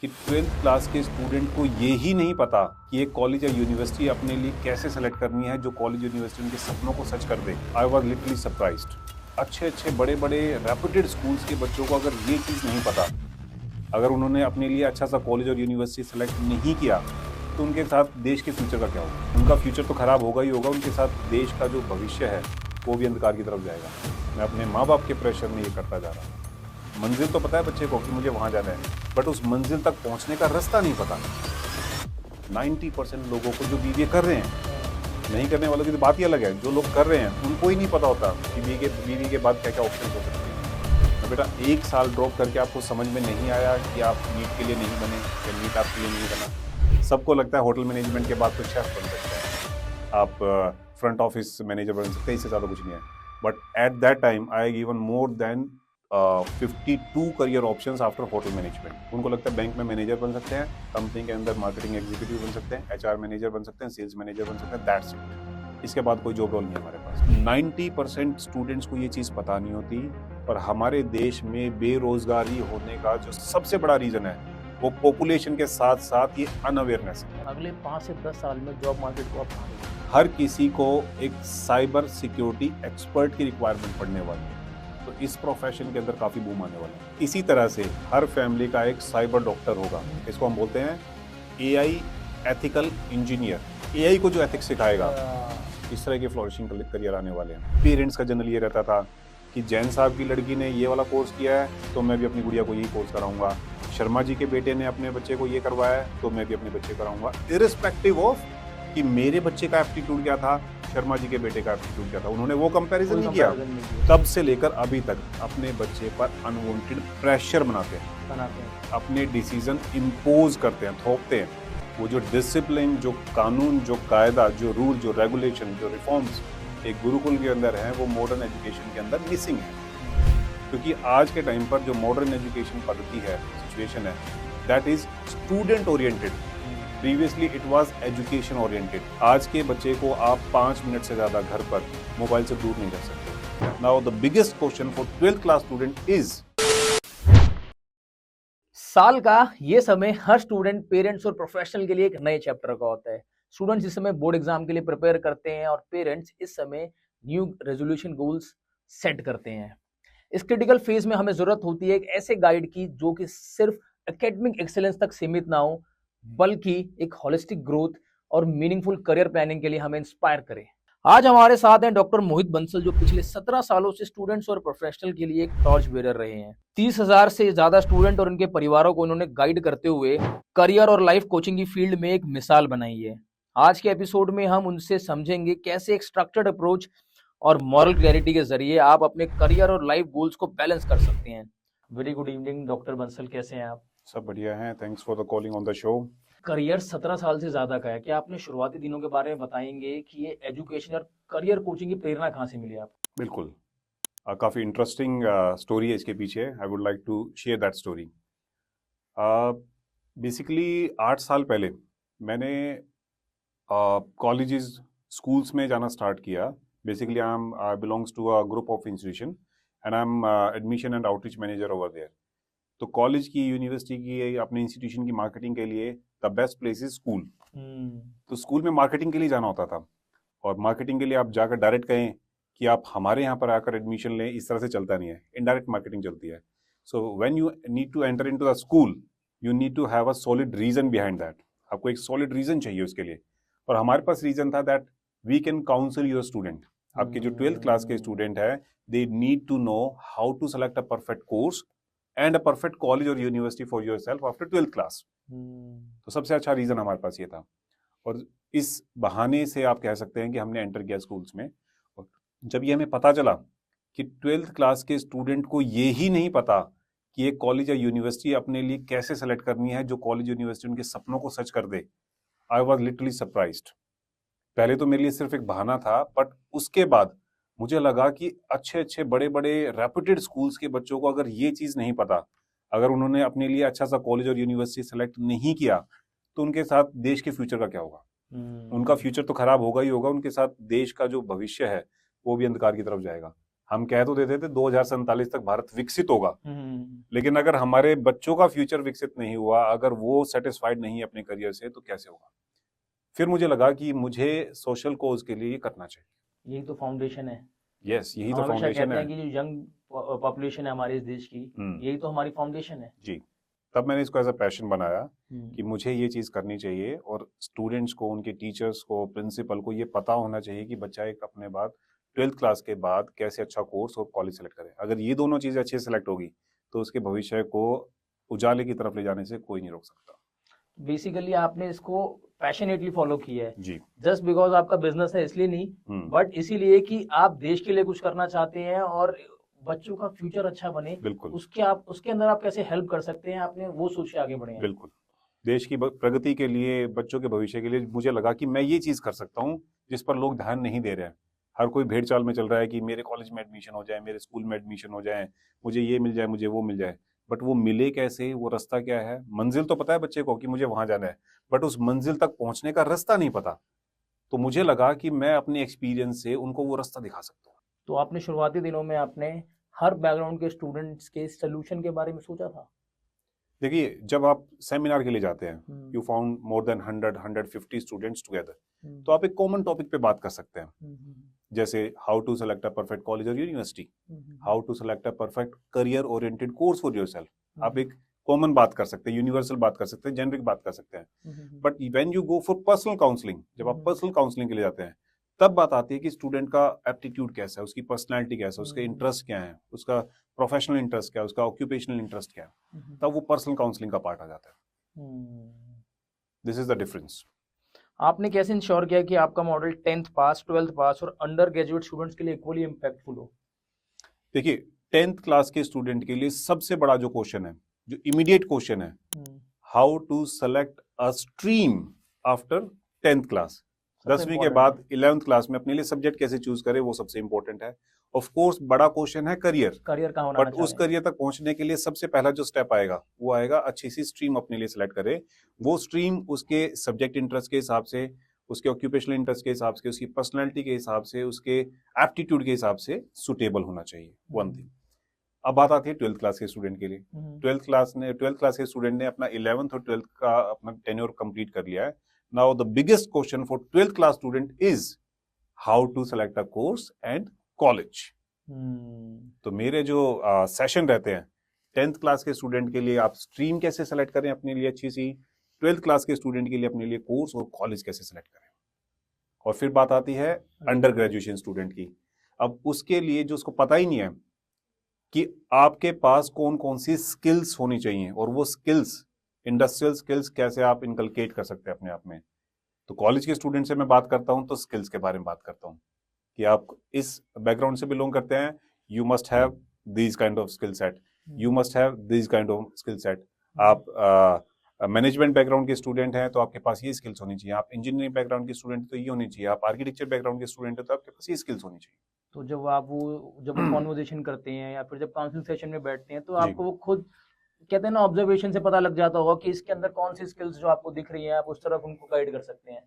कि 12th class के student को ये ही नहीं पता कि एक कॉलेज या यूनिवर्सिटी अपने लिए कैसे सेलेक्ट करनी है जो कॉलेज यूनिवर्सिटी उनके सपनों को सच कर दे। I was literally surprised. अच्छे अच्छे बड़े बड़े रेप्यूटेड स्कूल्स के बच्चों को अगर ये चीज़ नहीं पता, अगर उन्होंने अपने लिए अच्छा सा कॉलेज और यूनिवर्सिटी सेलेक्ट नहीं किया, तो उनके साथ देश के फ्यूचर का क्या होगा। उनका फ्यूचर तो खराब होगा ही होगा, उनके साथ देश का जो भविष्य है वो भी अंधकार की तरफ जाएगा। मैं अपने माँ बाप के प्रेशर में ये करता जा रहा हूँ। मंजिल तो पता है बच्चे को कि मुझे वहाँ जाना है, बट उस मंजिल तक पहुँचने का रास्ता नहीं पता। 90% लोगों को जो बीबीए कर रहे हैं, नहीं करने वालों की तो बात ही अलग है, जो लोग कर रहे हैं उनको ही नहीं पता होता कि बीबीए के बाद क्या क्या ऑप्शन हो सकते हैं। तो बेटा 1 साल ड्रॉप करके आपको समझ में नहीं आया कि आप नीट के लिए नहीं बने या नीट आपके लिए नहीं बना। सबको लगता है होटल मैनेजमेंट के बाद तो शेफ बन सकता है, आप फ्रंट ऑफिस मैनेजर बन सकते हैं, इससे ज़्यादा कुछ नहीं है। But at that time I given more than 52 career options after hotel management. उनको लगता है बैंक में मैनेजर बन सकते हैं, कंपनी के अंदर मार्केटिंग एग्जीक्यूटिव बन सकते हैं, एचआर मैनेजर बन सकते हैं, सेल्स मैनेजर बन सकते हैं, दैट्स इट। इसके बाद कोई जॉब रोल नहीं है हमारे पास। 90% स्टूडेंट्स को ये चीज़ पता नहीं होती, और हमारे देश में बेरोजगारी होने का जो सबसे बड़ा रीज़न है वो पॉपुलेशन के साथ साथ ये अनअवेयरनेस है। अगले 5 से 10 साल में जॉब मार्केट को आप कहाँ देखेंगे? हर किसी को एक साइबर सिक्योरिटी एक्सपर्ट की रिक्वायरमेंट पड़ने वाली है, तो इस प्रोफेशन के अंदर काफ़ी बूम आने वाला है। इसी तरह से हर फैमिली का एक साइबर डॉक्टर होगा, इसको हम बोलते हैं एआई एथिकल इंजीनियर। एआई को जो एथिक्स सिखाएगा, इस तरह के फ्लोरिशिंग करियर आने वाले हैं। पेरेंट्स का जनरल ये रहता था कि जैन साहब की लड़की ने ये वाला कोर्स किया है तो मैं भी अपनी गुड़िया को यही कोर्स कराऊंगा, शर्मा जी के बेटे ने अपने बच्चे को ये करवाया है तो मैं भी अपने बच्चे कराऊंगा, इररिस्पेक्टिव ऑफ कि मेरे बच्चे का एप्टीट्यूड क्या था, शर्मा जी के बेटे का एप्टीट्यूड क्या था। उन्होंने वो कंपैरिजन नहीं किया। तब से लेकर अभी तक अपने बच्चे पर अनवांटेड प्रेशर बनाते हैं, अपने डिसीजन इम्पोज करते हैं, थोपते हैं। वो जो डिसिप्लिन, जो कानून, जो कायदा, जो रूल, जो रेगुलेशन, जो रिफॉर्म्स एक गुरुकुल के अंदर है, वो मॉडर्न एजुकेशन के अंदर मिसिंग है। क्योंकि आज के टाइम पर जो मॉडर्न एजुकेशन पद्धति है, सिचुएशन है, that is student oriented. Previously it was education oriented. आज के बच्चे को आप 5 मिनट से ज़्यादा घर पर मोबाइल से दूर नहीं रख सकते। Now the biggest question for 12th class student is, साल का ये समय हर स्टूडेंट, पेरेंट्स और प्रोफेशनल के लिए एक नए चैप्टर का होता है। स्टूडेंट्स इस समय बोर्ड एग्जाम के लिए प्रिपेयर करते हैं और पेरेंट्स इस समय न्यू रेजोल्यूशन गोल्स सेट करते हैं। इस क्रिटिकल फेज में हमें जरूरत होती है एक ऐसे गाइड की जो कि सिर्फ एकेडमिक एक्सेलेंस तक सीमित ना हो, बल्कि एक होलिस्टिक ग्रोथ और मीनिंगफुल करियर प्लानिंग के लिए हमें इंस्पायर करे। आज हमारे साथ हैं डॉक्टर मोहित बंसल, जो पिछले 17 सालों से स्टूडेंट्स और प्रोफेशनल के लिए एक टॉर्च बेरर रहे हैं। 30,000 से ज्यादा स्टूडेंट और उनके परिवारों को उन्होंने गाइड करते हुए करियर और लाइफ कोचिंग की फील्ड में एक मिसाल बनाई है। आज के एपिसोड में हम उनसे समझेंगे कैसे एक स्ट्रक्चर्ड अप्रोच और मॉरल क्लैरिटी के जरिए आप अपने करियर और लाइफ गोल्स को बैलेंस कर सकते हैं। Very good evening doctor Bansal, कैसे हैं आप? सब बढ़िया है, thanks for the calling on the show. Career 17 साल से ज्यादा का है, क्या आपने शुरुआती दिनों के बारे में बताएंगे कि ये एजुकेशन और करियर कोचिंग की प्रेरणा कहाँ से मिली आपको? बिल्कुल, काफ़ी इंटरेस्टिंग स्टोरी है इसके पीछे। I would like to share that story. Basically 8 साल पहले मैंने कॉलेजेस, स्कूल्स में जाना स्टार्ट किया। Basically I belongs to a group of institution and I am admission and outreach manager over there. तो कॉलेज की, यूनिवर्सिटी की, अपने इंस्टीट्यूशन की मार्केटिंग के लिए the best place is school. तो स्कूल में मार्केटिंग के लिए जाना होता था, और मार्केटिंग के लिए आप जाकर डायरेक्ट कहें कि आप हमारे यहाँ पर आकर एडमिशन लें, इस तरह से चलता नहीं है, इनडायरेक्ट मार्केटिंग चलती है। So when you need to enter into the school, you need to have a solid reason behind that. आपको एक सॉलिड रीजन चाहिए उसके लिए, और हमारे पास रीजन था that we can counsel your student. आपके जो 12th क्लास के स्टूडेंट है, they need to know how to select a perfect course and a perfect college और university for yourself after 12th class. तो सबसे अच्छा रीजन हमारे पास ये था, और इस बहाने से आप कह सकते हैं कि हमने एंटर किया स्कूल्स में। और जब ये हमें पता चला कि 12th क्लास के स्टूडेंट को ये ही नहीं पता कि एक कॉलेज या यूनिवर्सिटी अपने लिए कैसे सेलेक्ट करनी है जो कॉलेज यूनिवर्सिटी उनके सपनों को सच कर दे, आई वॉज लिटरली सरप्राइज्ड। पहले तो मेरे लिए सिर्फ एक बहाना था, बट उसके बाद मुझे लगा कि अच्छे अच्छे बड़े बड़े रेप्यूटेड स्कूल्स के बच्चों को अगर ये चीज़ नहीं पता, अगर उन्होंने अपने लिए अच्छा सा कॉलेज और यूनिवर्सिटी सेलेक्ट नहीं किया, तो उनके साथ देश के फ्यूचर का क्या होगा। उनका फ्यूचर तो खराब होगा ही होगा, उनके साथ देश का जो भविष्य है वो भी अंधकार की तरफ जाएगा। हम कह तो देते थे 2047 तक भारत विकसित होगा, हम्म, लेकिन अगर हमारे बच्चों का फ्यूचर विकसित नहीं हुआ, अगर वो सेटिस्फाइड नहीं है अपने करियर से, तो कैसे होगा? फिर मुझे लगा कि मुझे सोशल कोज के लिए ये करना चाहिए। यही तो फाउंडेशन है। यस, यही हम तो हमेशा फाउंडेशन कहते है। हैं कि जो यंग पॉपुलेशन है हमारे इस देश की, यही तो हमारी फाउंडेशन है। जी। तब मैंने इसको एज अ पैशन बनाया हम्म, कि मुझे ये चीज़ करनी चाहिए, और स्टूडेंट्स को, उनके टीचर्स को, प्रिंसिपल को ये पता होना चाहिए कि बच्चा एक अपने बाद 12th क्लास के बाद कैसे अच्छा कोर्स और कॉलेज सेलेक्ट करे। अगर ये दोनों चीज़ें अच्छे से सेलेक्ट होगी तो उसके भविष्य को उजाले की तरफ ले जाने से कोई नहीं रोक सकता। बेसिकली आपने इसको पैशनेटली फॉलो किया है, जी। जस्ट बिकॉज आपका बिजनेस है इसलिए नहीं, हम्म। बट इसीलिए कि आप देश के लिए कुछ करना चाहते हैं और बच्चों का फ्यूचर अच्छा बने। बिल्कुल उसके अंदर आप कैसे हेल्प कर सकते हैं, आपने वो सोच के आगे बढ़े हैं। बिल्कुल। देश की प्रगति के लिए, बच्चों के भविष्य के लिए मुझे लगा कि मैं ये चीज़ कर सकता हूँ जिस पर लोग ध्यान नहीं दे रहे हैं। हर कोई भेड़ चाल में चल रहा है कि मेरे कॉलेज में एडमिशन हो जाए, मेरे स्कूल में एडमिशन हो जाए, मुझे ये मिल जाए, मुझे वो मिल जाए। बट वो मिले कैसे, वो रास्ता क्या है? मंजिल तो पता है बच्चे को कि मुझे वहां जाना है, बट उस मंजिल तक पहुंचने का रास्ता नहीं पता। तो मुझे लगा कि मैं अपने एक्सपीरियंस से उनको वो रास्ता दिखा सकता हूँ। तो आपने शुरुआती दिनों में आपने हर बैकग्राउंड के स्टूडेंट्स के सोल्यूशन के बारे में सोचा था? देखिए, जब आप सेमिनार के लिए जाते हैं, hmm, you found more than 150 students together, hmm, तो आप एक कॉमन टॉपिक पे बात कर सकते हैं। हम्म, जैसे how to select a perfect college और university, hmm, how to select a perfect career oriented course for yourself. आप हम्म, एक कॉमन बात कर सकते हैं, यूनिवर्सल बात कर सकते हैं, जेनरिक बात कर सकते हैं। Hmm, but when you go for personal counselling, जब आप पर्सनल काउंसलिंग के लिए जाते हैं, तब बात आती है कि स्टूडेंट का एप्टीट्यूड कैसा है, उसकी पर्सनैलिटी कैसा है, उसके इंटरेस्ट क्या है, उसका प्रोफेशनल इंटरेस्ट क्या है, उसका ऑक्यूपेशनल इंटरेस्ट क्या है। तब वो पर्सनल काउंसलिंग का पार्ट आ जाता है। This is the difference. आपने कैसे इंश्योर किया कि आपका मॉडल 10th पास, 12th पास और अंडर ग्रेजुएट स्टूडेंट्स के लिए इक्वली इम्पैक्टफुल हो? देखिए, 10th क्लास के स्टूडेंट के लिए सबसे बड़ा जो क्वेश्चन है, जो इमीडिएट क्वेश्चन है, how to select a stream after 10th class. सबसे 10वीं के इम्पोर्टेंट बाद है 11th क्लास में अपने लिए सब्जेक्ट कैसे चूज करे, वो सबसे इंपॉर्टेंट है। ऑफ कोर्स बड़ा क्वेश्चन है करियर, करियर कहाँ बनाना बट चाह उस रहे हैं। करियर तक पहुंचने के लिए सबसे पहला जो स्टेप आएगा वो आएगा अच्छी सी स्ट्रीम अपने लिए सिलेक्ट करे। वो स्ट्रीम उसके सब्जेक्ट इंटरेस्ट के हिसाब से, उसके ऑक्यूपेशनल इंटरेस्ट के हिसाब से, उसकी पर्सनैलिटी के हिसाब से, उसके एप्टीट्यूड के हिसाब से सुटेबल होना चाहिए। One thing. अब बात आती है 12th क्लास के स्टूडेंट के लिए। 12th क्लास के स्टूडेंट ने अपना 11th और 12th का अपना टेन्योर कंप्लीट कर लिया है। Now the biggest question for 12th class student is how to select a course and college. तो मेरे जो सेशन रहते हैं 10th क्लास के स्टूडेंट के लिए, आप स्ट्रीम कैसे सेलेक्ट करें अपने लिए अच्छी सी, 12th क्लास के स्टूडेंट के लिए अपने लिए कोर्स और कॉलेज कैसे सेलेक्ट करें। और फिर बात आती है अंडर ग्रेजुएशन स्टूडेंट की। अब उसके लिए जो उसको पता ही नहीं है कि आपके पास कौन कौन सी स्किल्स होनी चाहिए, और वो स्किल्स, इंडस्ट्रियल स्किल्स कैसे आप इनकलकेट कर सकते हैं अपने आप में। तो कॉलेज के स्टूडेंट से मैं बात करता हूं तो स्किल्स के बारे में बात करता हूं कि आप इस बैकग्राउंड से बिलोंग करते हैं, you must have these kind of skill set, you must have these kind of skill set. आप मैनेजमेंट बैकग्राउंड के स्टूडेंट हैं तो आपके पास ये स्किल्स होनी चाहिए, आप इंजीनियरिंग बैकग्राउंड के स्टूडेंट तो ये होनी चाहिए, आप आर्किटेक्चर बैकग्राउंड के स्टूडेंट हैं तो आपके पास ये स्किल्स होनी चाहिए। तो जब वो कॉन्वर्जेशन करते हैं या फिर जब काउंसलिंग सेशन में बैठते हैं, तो जी। आपको वो खुद कहते हैं ना, ऑब्जर्वेशन से पता लग जाता होगा कि इसके अंदर कौन सी स्किल्स जो आपको दिख रही हैं, आप उस तरफ उनको गाइड कर सकते हैं।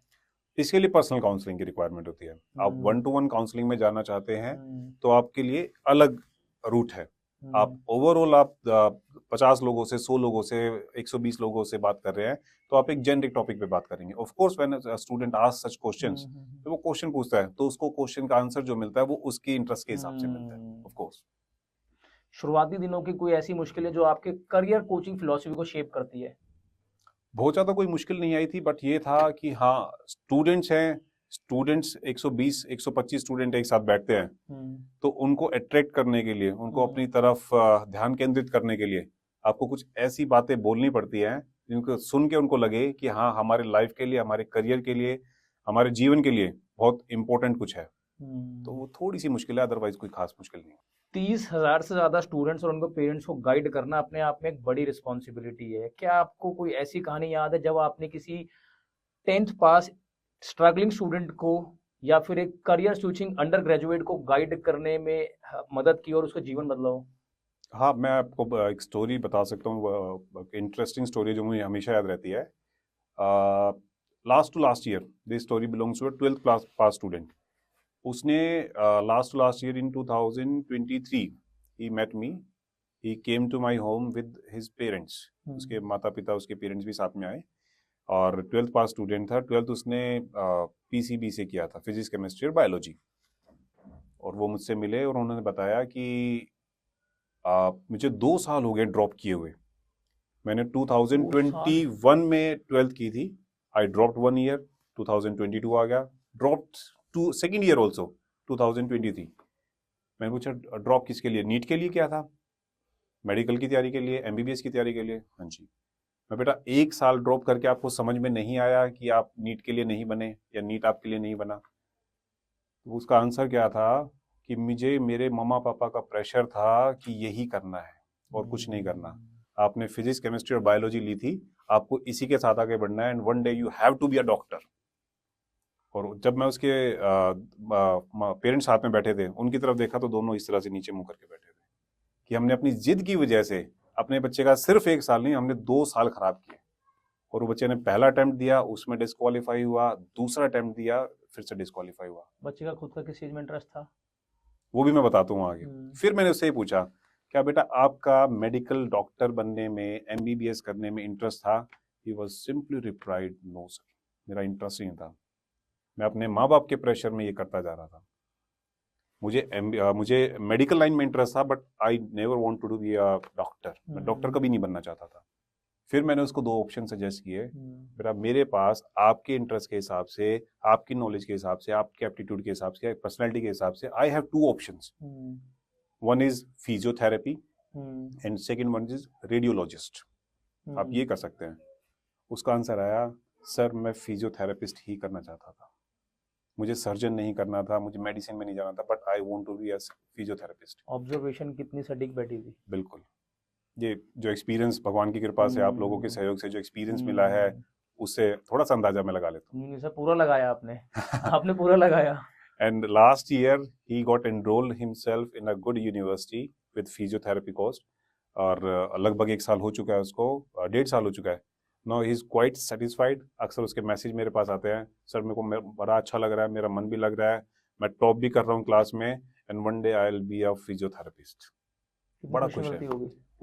इसके लिए पर्सनल काउंसलिंग की रिक्वायरमेंट होती है। आप 1-to-1 काउंसलिंग में जाना चाहते हैं तो आपके लिए अलग रूट है। आप ओवरऑल आप 50 लोगों से, 100 लोगों से, 120 लोगों से बात कर रहे हैं तो आप एक जेनरिक टॉपिक पे बात करेंगे। Of course when a student asks such questions, तो वो क्वेश्चन पूछता है तो उसको क्वेश्चन का आंसर जो मिलता है वो उसके इंटरेस्ट के हिसाब से मिलता है। ऑफ कोर्स शुरुआती दिनों की कोई ऐसी मुश्किलें जो आपके करियर कोचिंग फिलॉसफी को शेप करती है? बहुत ज़्यादा कोई मुश्किल नहीं आई थी, बट ये था कि हाँ, स्टूडेंट्स हैं, स्टूडेंट्स 120 125 स्टूडेंट एक साथ बैठते हैं, तो उनको अट्रैक्ट करने के लिए, उनको अपनी तरफ ध्यान केंद्रित करने के लिए आपको कुछ ऐसी बातें बोलनी पड़ती हैं जिनको सुन के उनको लगे कि हाँ, हमारे लाइफ के लिए, हमारे करियर के लिए, हमारे जीवन के लिए बहुत इंपॉर्टेंट कुछ है। तो वो थोड़ी सी मुश्किल है, अदरवाइज कोई खास मुश्किल नहीं। 30,000 से ज्यादा स्टूडेंट्स और उनको पेरेंट्स को गाइड करना अपने आप में एक बड़ी रिस्पॉन्सिबिलिटी है। क्या आपको कोई ऐसी कहानी याद है जब आपने किसी 10th पास स्ट्रगलिंग स्टूडेंट को या फिर एक करियर स्विचिंग अंडर ग्रेजुएट को गाइड करने में मदद की और उसका जीवन बदला हो? हाँ, मैं आपको एक स्टोरी बता सकता हूँ, इंटरेस्टिंग स्टोरी जो मुझे हमेशा याद रहती है। Last year this story belongs to a 12th class pass student. उसने last year in 2023 he met me, he came to my home with his parents, उसके माता पिता उसके पेरेंट्स भी साथ में आए, और 12th पास स्टूडेंट था। 12th उसने पीसीबी से किया था, फिजिक्स केमिस्ट्री और बायोलॉजी। और वो मुझसे मिले और उन्होंने बताया कि मुझे 2 साल हो गए ड्रॉप किए हुए। मैंने 2021 में 12th की थी, आई ड्रॉप्ड 1 ईयर, 2022 आ गया, dropped to second year also 2023। मैंने पूछा ड्रॉप किसके लिए, नीट के लिए क्या था, मेडिकल की तैयारी के लिए, एमबीबीएस की तैयारी के लिए? हाँ जी। मैं बेटा 1 साल ड्रॉप करके आपको समझ में नहीं आया कि आप नीट के लिए नहीं बने या नीट आपके लिए नहीं बना? तो उसका आंसर क्या था कि मुझे मेरे मम्मा पापा का प्रेशर था कि यही करना है और कुछ नहीं करना। आपने फिजिक्स केमिस्ट्री और बायोलॉजी ली थी, आपको इसी के साथ आगे बढ़ना है, and one day you have to be a doctor. और जब मैं उसके पेरेंट्स साथ में बैठे थे, उनकी तरफ देखा तो दोनों इस तरह से नीचे मुंह करके बैठे थे कि हमने अपनी जिद की वजह से अपने बच्चे का सिर्फ 1 साल नहीं, हमने 2 साल खराब किए। और वो बच्चे ने पहला अटेम्प्ट दिया, उसमें डिस्क्वालीफाई हुआ, दूसरा अटेम्प्ट दिया, फिर से डिस्क्वालीफाई हुआ। बच्चे का खुद का किस चीज में इंटरेस्ट था? वो भी मैं बताता हूँ आगे। फिर मैंने उससे ही पूछा, क्या बेटा आपका मेडिकल डॉक्टर बनने में, एमबीबीएस करने में इंटरेस्ट था? He was simply replied, no sir, मेरा इंटरेस्ट नहीं था। मैं अपने माँ बाप के प्रेशर में ये करता जा रहा था। मुझे मेडिकल लाइन में इंटरेस्ट था, but I never want to be a doctor. मैं डॉक्टर कभी नहीं बनना चाहता था। फिर मैंने उसको 2 ऑप्शन सजेस्ट किए, बेटा मेरे पास आपके इंटरेस्ट के हिसाब से, आपकी नॉलेज के हिसाब से, आपके एप्टीट्यूड के हिसाब से, पर्सनैलिटी के हिसाब से, I have 2 options. One is physiotherapy and second one is radiologist. आप ये कर सकते हैं। उसका आंसर आया, सर मैं फिजियोथेरेपिस्ट ही करना चाहता था, मुझे सर्जन नहीं करना था, मुझे मेडिसिन में नहीं जाना था, but I want to be a physiotherapist. Observation कितनी सटीक बैठी थी। बिल्कुल, ये जो एक्सपीरियंस भगवान की कृपा से, आप लोगों के सहयोग से जो एक्सपीरियंस मिला है, उससे थोड़ा सा अंदाजा मैं लगा लेता नहीं सर, पूरा लगाया आपने आपने पूरा लगाया। And last year he got enrolled himself in a good university with physiotherapy course, और लगभग 1 साल हो चुका है उसको, 1.5 साल हो चुका है। Now he is quite satisfied. अक्सर उसके मैसेज मेरे पास आते हैं, सर मेरे को बड़ा अच्छा लग रहा है, मेरा मन भी लग रहा है, मैं टॉप भी कर रहा हूँ क्लास में, and one day I will be a physiotherapist. बड़ा खुश है,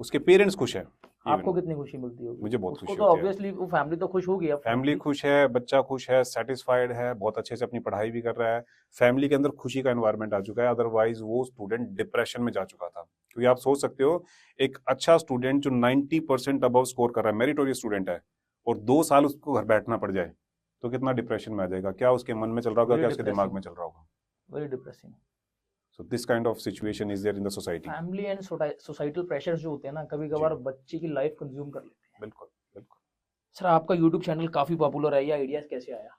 उसके पेरेंट्स खुश है। आपको कितनी खुशी मिलती होगी? मुझे बहुत खुशी होती है। तो ऑब्वियसली वो फैमिली तो खुश होगी, फैमिली खुश है, बच्चा खुश है, सेटिस्फाइड है, बहुत अच्छे से अपनी पढ़ाई भी कर रहा है, फैमिली के अंदर खुशी का एनवायरनमेंट आ चुका है। अदरवाइज वो स्टूडेंट डिप्रेशन में जा चुका था। क्योंकि आप सोच सकते हो, एक अच्छा स्टूडेंट जो 90% अबव स्कोर कर रहा है, मेरिटोरियस स्टूडेंट है, और 2 साल उसको घर बैठना पड़ जाए, तो कितना डिप्रेशन में आ जाएगा, क्या उसके मन में चल रहा होगा, क्या उसके दिमाग में चल रहा होगा। Very depressing. So this kind of situation is there in the society. Family and societal pressures जो होते हैं ना, कभी-कभार बच्चे की लाइफ कंज्यूम कर लेते हैं। बिल्कुल बिल्कुल। सर आपका यूट्यूब चैनल काफी पॉपुलर है, ये आइडियाज कैसे आया?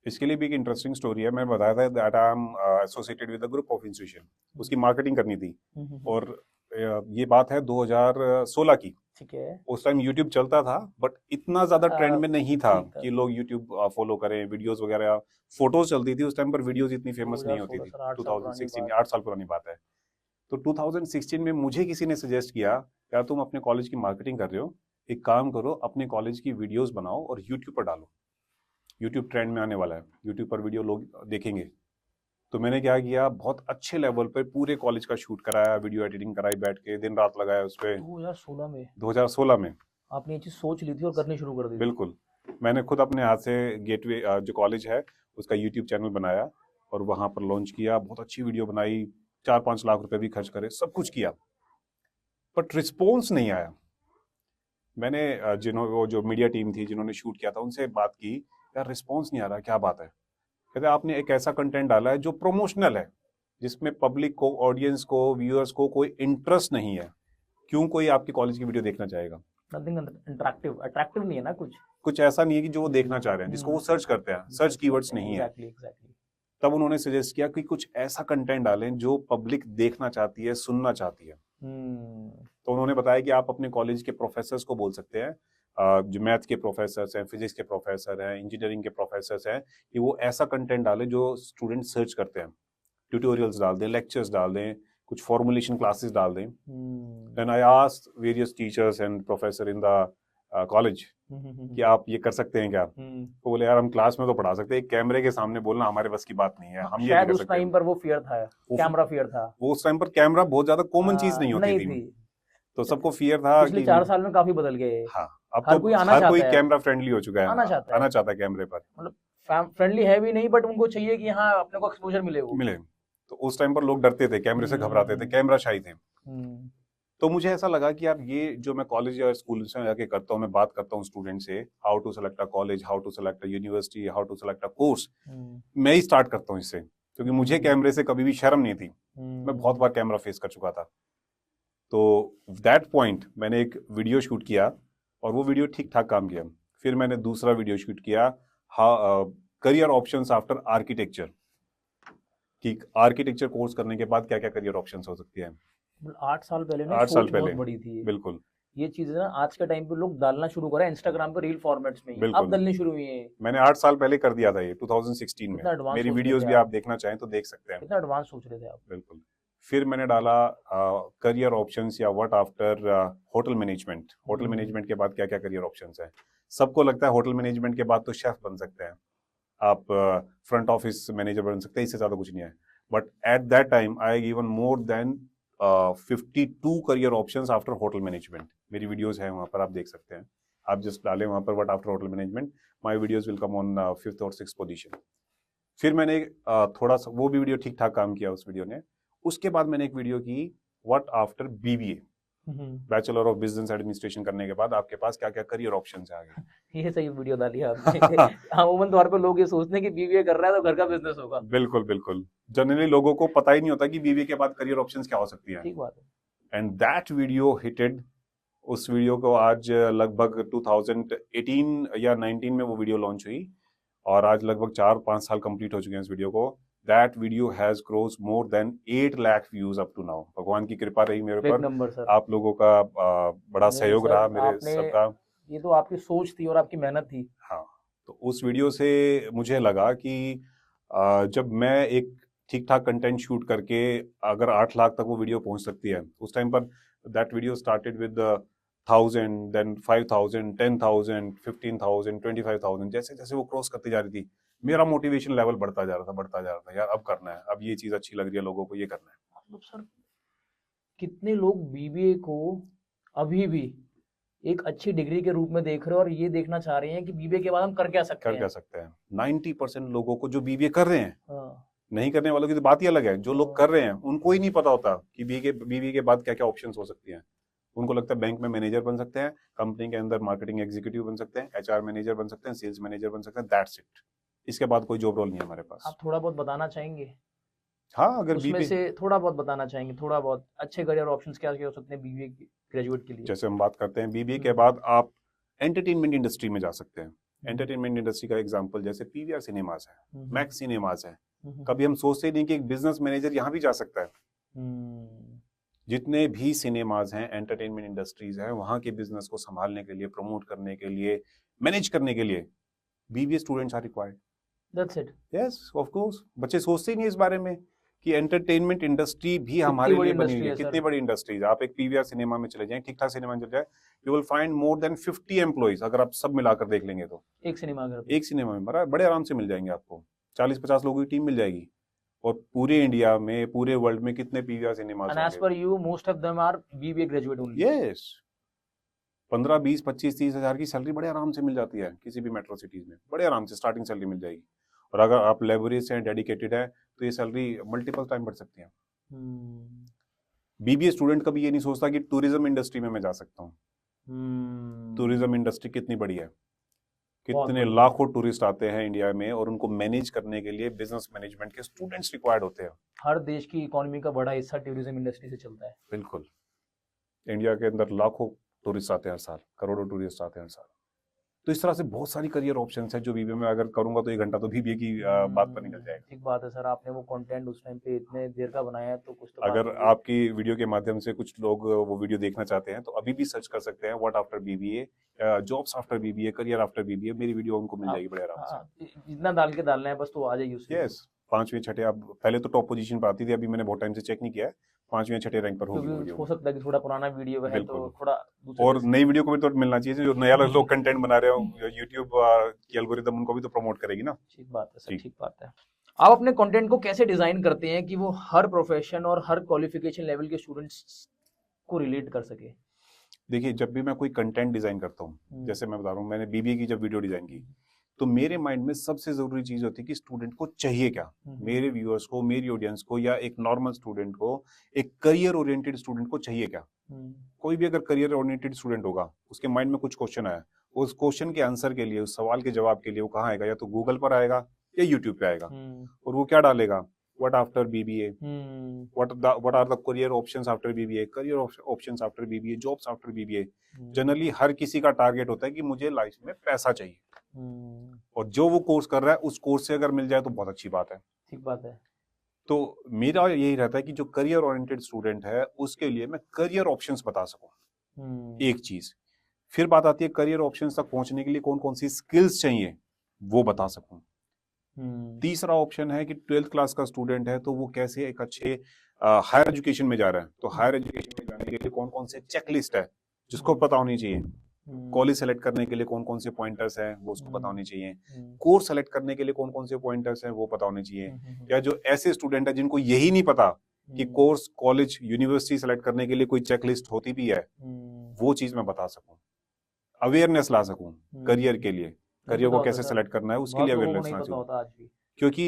इसके लिए भी एक इंटरेस्टिंग स्टोरी है। मैं बताया था that I am associated with a group of institution, उसकी मार्केटिंग करनी थी, और ये बात है 2016 की। ठीक है। उस टाइम यूट्यूब चलता था, बट इतना ज्यादा ट्रेंड में नहीं था कि लोग यूट्यूब फॉलो करें, वीडियोस वगैरह, फोटोज चलती थी उस टाइम पर, वीडियोस इतनी फेमस नहीं होती थी। 2016, 8 साल पुरानी बात है। तो 2016 में मुझे किसी ने सजेस्ट किया, यार तुम अपने कॉलेज की मार्केटिंग कर रहे हो, एक काम करो, अपने कॉलेज की वीडियोस बनाओ और यूट्यूब पर डालो, यूट्यूब ट्रेंड में आने वाला है, यूट्यूब पर वीडियो लोग देखेंगे। तो मैंने क्या किया, बहुत अच्छे लेवल पर पूरे कॉलेज का शूट कराया, वीडियो एडिटिंग कराई, बैठ के दिन रात लगाया उस पर। 2016 में आपने ये चीज सोच ली थी और करनी शुरू कर दी? बिल्कुल, मैंने खुद अपने हाथ से गेटवे जो कॉलेज है उसका यूट्यूब चैनल बनाया और वहां पर लॉन्च किया, बहुत अच्छी वीडियो बनाई, 4-5 लाख रुपए भी खर्च करे, सब कुछ किया, बट रिस्पॉन्स नहीं आया। मैंने वो जो मीडिया टीम थी जिन्होंने शूट किया था, उनसे बात की, यार रिस्पॉन्स नहीं आ रहा, क्या बात है? कहते आपने एक ऐसा कंटेंट डाला है जो प्रमोशनल है, जिसमें पब्लिक को, ऑडियंस को, व्यूअर्स को कोई इंटरेस्ट नहीं है, क्यों कोई आपकी कॉलेज की वीडियो देखना चाहेगा? अट्रैक्टिव नहीं है ना, कुछ ऐसा नहीं है कि जो वो देखना चाह रहे हैं, जिसको वो सर्च करते हैं, सर्च कीवर्ड्स नहीं है। तब उन्होंने सजेस्ट किया कि कुछ ऐसा कंटेंट डालें जो पब्लिक देखना चाहती है, सुनना चाहती है। तो उन्होंने बताया कि आप अपने कॉलेज के प्रोफेसर्स को बोल सकते हैं, जो मैथ के प्रोफेसर्स हैं, फिजिक्स के प्रोफेसर हैं, इंजीनियरिंग के प्रोफेसर्स हैं, कि वो ऐसा कंटेंट डालें जो स्टूडेंट सर्च करते हैं, ट्यूटोरियल्स डाल दें, लेक्चर्स डाल दें, कुछ फॉर्मुलेशन क्लासेस डाल दें। Then I asked various teachers and professor in the college कि आप ये कर सकते हैं क्या? तो बोले यार हम क्लास में तो पढ़ा सकते हैं, कैमरे के सामने बोलना हमारे बस की बात नहीं है, हम ये नहीं शायद कर उस सकते। टाइम पर वो फियर था, कैमरा फियर था। वो उस टाइम पर कैमरा बहुत ज्यादा कॉमन चीज नहीं होती नहीं थी, थी। तो सबको फियर था पिछले कि 4 साल में काफी बदल गए। हाँ, अब हर तो कोई आना हर कोई चाहता है, कैमरा फ्रेंडली हो चुका है, आना चाहता है, आना चाहता है कैमरे पर, मतलब फ्रेंडली है भी नहीं, बट उनको चाहिए कि हाँ अपने को एक्सपोजर मिले वो। मिले। तो उस टाइम पर लोग डरते थे, कैमरे से घबराते थे, कैमरा शाई थे। तो मुझे ऐसा लगा कि यार ये जो मैं कॉलेज या स्कूल से जाके करता हूँ, मैं बात करता हूँ स्टूडेंट से, how to select a college, how to select a university, how to select a course, मैं ही स्टार्ट करता हूँ इससे, क्योंकि मुझे कैमरे से कभी भी शर्म नहीं थी, मैं बहुत बार कैमरा फेस कर चुका था। तो दैट पॉइंट मैंने एक वीडियो शूट किया और वो वीडियो ठीक ठाक काम किया। फिर मैंने दूसरा वीडियो शूट किया, करियर ऑप्शंस आफ्टर आर्किटेक्चर, कि आर्किटेक्चर कोर्स करने के बाद क्या क्या करियर ऑप्शंस हो सकती है। 8 साल पहले ना 8 साल सोच पहले बहुत बड़ी थी। बिल्कुल, ये चीजें ना आज के टाइम पे लोग डालना शुरू करें इंस्टाग्राम पे रील फॉर्मेट्स में, अब बिल्कुल डलनी शुरू हुई है। मैंने 8 साल पहले कर दिया था ये 2016 में। कितना एडवांस मेरी सोच रहे वीडियोस थे भी आप, आप देखना चाहें तो देख सकते हैं। कितना एडवांस सोच रहे थे आप। बिल्कुल। फिर मैंने डाला करियर ऑप्शंस या what after hotel management, hotel management के बाद क्या क्या करियर ऑप्शंस हैं। सबको लगता है होटल मैनेजमेंट के बाद तो शेफ बन सकते हैं आप, फ्रंट ऑफिस मैनेजर बन सकते हैं, इससे ज्यादा कुछ नहीं है। But at that time I given more than 52 career options after hotel management. मेरी वीडियोस हैं वहां पर, आप देख सकते हैं। आप जस्ट डालें वहां पर what after hotel management, my videos will come on 5th और 6th पोजीशन। फिर मैंने थोड़ा सा वो भी वीडियो ठीक ठाक काम किया उस वीडियो ने। उसके बाद मैंने एक वीडियो की what after BBA, bachelor of business administration करने के बाद आपके पास क्या क्या करियर ऑप्शन है आगे। ये सही वीडियो डाली आपने। अमूमन तौर पे लोग ये सोचते हैं कि बीबीए कर रहा है तो घर का बिजनेस होगा। बिल्कुल बिल्कुल, जनरली लोगों को पता ही नहीं होता कि बीबीए के बाद करियर ऑप्शंस क्या हो सकती हैं। ठीक बात है। And that video hitted. उस वीडियो को आज लगभग 2018 या 19 में वो वीडियो लॉन्च हुई और आज लगभग 4-5 साल कंप्लीट हो चुके हैं इस वीडियो को। That video has cross more than 8 lakh views up to now. भगवान की कृपा रही मेरे बिग पर, नंबर सर। आप लोगों का बड़ा नहीं सहयोग सर, रहा मेरे आपने सबका। ये तो आपकी सोच थी और आपकी मेहनत थी। हाँ, तो उस वीडियो से मुझे लगा कि जब मैं एक ठीक ठाक कंटेंट शूट करके अगर 8 लाख तक वो वीडियो पहुंच सकती है, उस टाइम पर that video started with 1000, then 5000, 10,000, 15,000, 25,000, जैसे जैसे वो क्रॉस करती जा रही थी, मेरा मोटिवेशन लेवल बढ़ता जा रहा था, यार अब करना है, अब ये चीज अच्छी लग रही है लोगों को, ये करना है। मतलब सर कितने लोग बीबीए को अभी भी एक अच्छी डिग्री के रूप में देख रहे हैं और ये देखना चाह रहे हैं कि बीबीए के बाद हम कर क्या सकते हैं। 90% लोगों को जो बीबीए कर रहे हैं, हाँ। नहीं करने वालों की तो बात ही अलग है, जो लोग कर रहे हैं उनको ही नहीं पता होता कि बीबीए के बाद क्या क्या ऑप्शंस हो सकती हैं। उनको लगता है बैंक में मैनेजर बन सकते हैं, कंपनी के अंदर मार्केटिंग एग्जीक्यूटिव बन सकते हैं, एचआर मैनेजर बन सकते हैं, सेल्स मैनेजर बन सकते हैं, दैट्स इट। इसके बाद कोई जॉब रोल नहीं है हमारे पास। आप थोड़ा बहुत बताना चाहेंगे हाँ, अगर उसमें बीबीए से, थोड़ा बहुत बताना चाहेंगे, थोड़ा बहुत अच्छे करियर ऑप्शंस क्या क्या हो सकते हैं बीबीए ग्रेजुएट के लिए। जैसे हम बात करते हैं बीबीए के बाद आप एंटरटेनमेंट इंडस्ट्री में जा सकते हैं। एंटरटेनमेंट इंडस्ट्री का एग्जांपल जैसे पीवीआर सिनेमाज है, मैक्स सिनेमाज है। कभी हम सोचते ही नहीं कि एक बिजनेस मैनेजर यहाँ भी जा सकता है। जितने भी सिनेमाज हैं, एंटरटेनमेंट इंडस्ट्रीज हैं, वहां के बिजनेस को संभालने के लिए, प्रमोट करने के लिए, मैनेज करने के लिए BBA students are required. That's it. Yes, of course. बच्चे सोचते ही नहीं इस बारे में कि एंटरटेनमेंट इंडस्ट्री भी हमारे लिए बनी हुई है। कितनी बड़ी इंडस्ट्री है। आप एक पीवीआर सिनेमा में चले जाएं, ठीक ठाक सिनेमा में चले जाए, you will find more than 50 employees. अगर आप सब मिलाकर देख लेंगे तो एक सिनेमा में बड़े आराम से मिल जाएंगे आपको। 40-50 लोगों की टीम मिल जाएगी। और पूरे इंडिया में, पूरे वर्ल्ड में कितने पीवीआर सिनेमास होंगे? And as per you, most of them are BBA graduate only. Yes. 15, 20, 25, 30 हजार की सैलरी बड़े आराम से मिल जाती है किसी भी मेट्रो सिटीज में। बड़े आराम से स्टार्टिंग सैलरी मिल जाएगी। और अगर आप लेबोरियस हैं, डेडिकेटेड है, तो ये सैलरी मल्टीपल टाइम बढ़ सकती है। बीबीए स्टूडेंट कभी ये नहीं सोचता कि टूरिज्म इंडस्ट्री में मैं जा सकता हूँ। टूरिज्म इंडस्ट्री कितनी बड़ी है, कितने लाखों टूरिस्ट आते हैं इंडिया में और उनको मैनेज करने के लिए बिजनेस मैनेजमेंट के स्टूडेंट्स रिक्वायर्ड होते हैं। हर देश की इकोनॉमी का बड़ा हिस्सा टूरिज्म इंडस्ट्री से चलता है। बिल्कुल। इंडिया के अंदर लाखों टूरिस्ट आते हैं हर साल, करोड़ों टूरिस्ट आते हैं हर साल। तो इस तरह से बहुत सारी करियर ऑप्शंस हैं जो बीबीए में अगर करूंगा तो 1 घंटा तो बीबीए की बात पर निकल जाएगा। ठीक बात है सर, आपने वो कंटेंट उस टाइम पे इतने देर का बनाया है तो कुछ तो अगर आपकी वीडियो के माध्यम से कुछ लोग वो वीडियो देखना चाहते हैं तो अभी भी सर्च कर सकते हैं what after BBA, jobs after BBA, career after BBA. मेरी वीडियो उनको मिल जाएगी बड़े आराम से। जितना डाल के डालना है बस तो आ जाएगी उससे। यस, 5वीं 6वीं आप पहले तो टॉप पोजीशन पर आती थी, अभी मैंने बहुत टाइम से चेक नहीं किया है, 5वें या 6ठे रैंक पर होगी क्योंकि वीडियो। हो सकता है कि थोड़ा पुराना वीडियो है तो बिल्कुल। थोड़ा दूसरे और देश नई वीडियो को भी तो मिलना चाहिए, जो नया लोग कंटेंट बना रहे हो, यूट्यूब की एल्गोरिदम उनको भी तो प्रमोट करेगी ना। ठीक बात है सर, जी। ठीक बात है। आप अपने कंटेंट को कैसे डिजाइन करते हैं कि वो हर प्रोफेशन और हर क्वालिफिकेशन लेवल के स्टूडेंट्स को रिलेट कर सके? देखिए, जब भी मैं कोई कंटेंट डिजाइन करता हूँ, जैसे मैं बता रहा हूँ, मैंने बीबीए की जब वीडियो डिजाइन की, तो मेरे माइंड में सबसे जरूरी चीज होती है कि स्टूडेंट को चाहिए क्या, मेरे व्यूअर्स को, मेरी ऑडियंस को, या एक नॉर्मल स्टूडेंट को, एक करियर ओरिएंटेड स्टूडेंट को चाहिए क्या। कोई भी अगर करियर ओरिएंटेड स्टूडेंट होगा, उसके माइंड में कुछ क्वेश्चन आया, उस क्वेश्चन के आंसर के लिए, उस सवाल के जवाब के लिए वो कहाँ आएगा, या तो गूगल पर आएगा या यूट्यूब पे आएगा, और वो क्या डालेगा, what after BBA, what are the career options after BBA, career options after BBA, jobs after BBA। Generally हर किसी का टारगेट होता है कि मुझे लाइफ में पैसा चाहिए, और जो वो कोर्स कर रहा है उस कोर्स से अगर मिल जाए तो बहुत अच्छी बात है। ठीक बात है। तो मेरा यही रहता है कि जो करियर ओरिएंटेड स्टूडेंट है उसके लिए मैं करियर ऑप्शंस बता सकूं, एक चीज। फिर बात आती है करियर ऑप्शंस तक पहुंचने के लिए कौन कौन सी स्किल्स चाहिए वो बता सकूं। तीसरा ऑप्शन है कि 12th क्लास का स्टूडेंट है तो वो कैसे एक अच्छे हायर एजुकेशन में जा रहा है, तो हायर एजुकेशन में जाने के लिए कौन कौन से चेकलिस्ट है जिसको पता होनी चाहिए। कॉलेज सेलेक्ट करने के लिए कौन कौन से पॉइंटर्स हैं वो उसको पता होने चाहिए। कोर्स सेलेक्ट करने के लिए कौन कौन से पॉइंटर्स हैं वो पता होने चाहिए। या जो ऐसे स्टूडेंट है जिनको यही नहीं पता कि कोर्स, कॉलेज, यूनिवर्सिटी सेलेक्ट करने के लिए कोई चेकलिस्ट होती भी है, वो चीज मैं बता सकूं, अवेयरनेस ला सकूं करियर के लिए, करियर को कैसे सेलेक्ट करना है उसके लिए अवेयरनेस लाना चाहिए। क्योंकि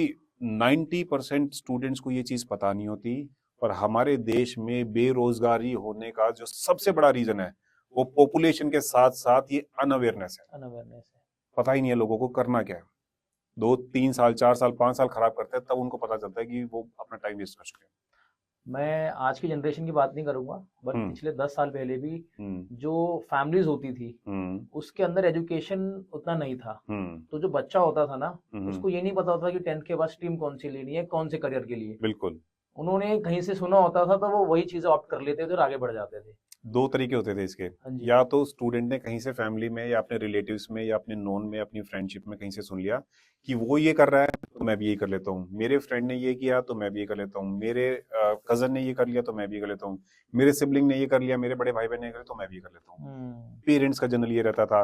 90% स्टूडेंट्स को ये चीज पता नहीं होती, और हमारे देश में बेरोजगारी होने का जो सबसे बड़ा रीजन है वो पॉपुलेशन के साथ साथ ये अनअवेयरनेस है। पता ही नहीं है लोगों को करना क्या है। 2-3 साल, 4 साल, 5 साल खराब करते हैं, तब उनको पता चलता है कि वो अपना टाइम वेस्ट कर चुके हैं। मैं आज की जनरेशन की बात नहीं करूंगा, बट पिछले 10 साल पहले भी जो फैमिलीज होती थी उसके अंदर एजुकेशन उतना नहीं था, तो जो बच्चा होता था ना उसको ये नहीं पता होता कि 10th के बाद स्ट्रीम कौन सी लेनी है, कौन से करियर के लिए। बिल्कुल, उन्होंने कहीं से सुना होता था तो वो वही चीजें ऑप्ट कर लेते थे और आगे बढ़ जाते थे। 2 तरीके होते थे इसके, या तो स्टूडेंट ने कहीं से फैमिली में या अपने रिलेटिव्स में या अपने नोन में, अपनी फ्रेंडशिप में कहीं से सुन लिया कि वो ये कर रहा है तो मैं भी यही कर लेता हूँ, मेरे फ्रेंड ने ये किया तो मैं भी ये कर लेता हूँ, मेरे कजन ने ये कर लिया तो मैं भी ये कर लेता हूँ, मेरे सिबलिंग ने ये कर लिया, मेरे बड़े भाई बहन ने कर तो मैं भी ये कर लेता हूँ। पेरेंट्स का जनरल ये रहता था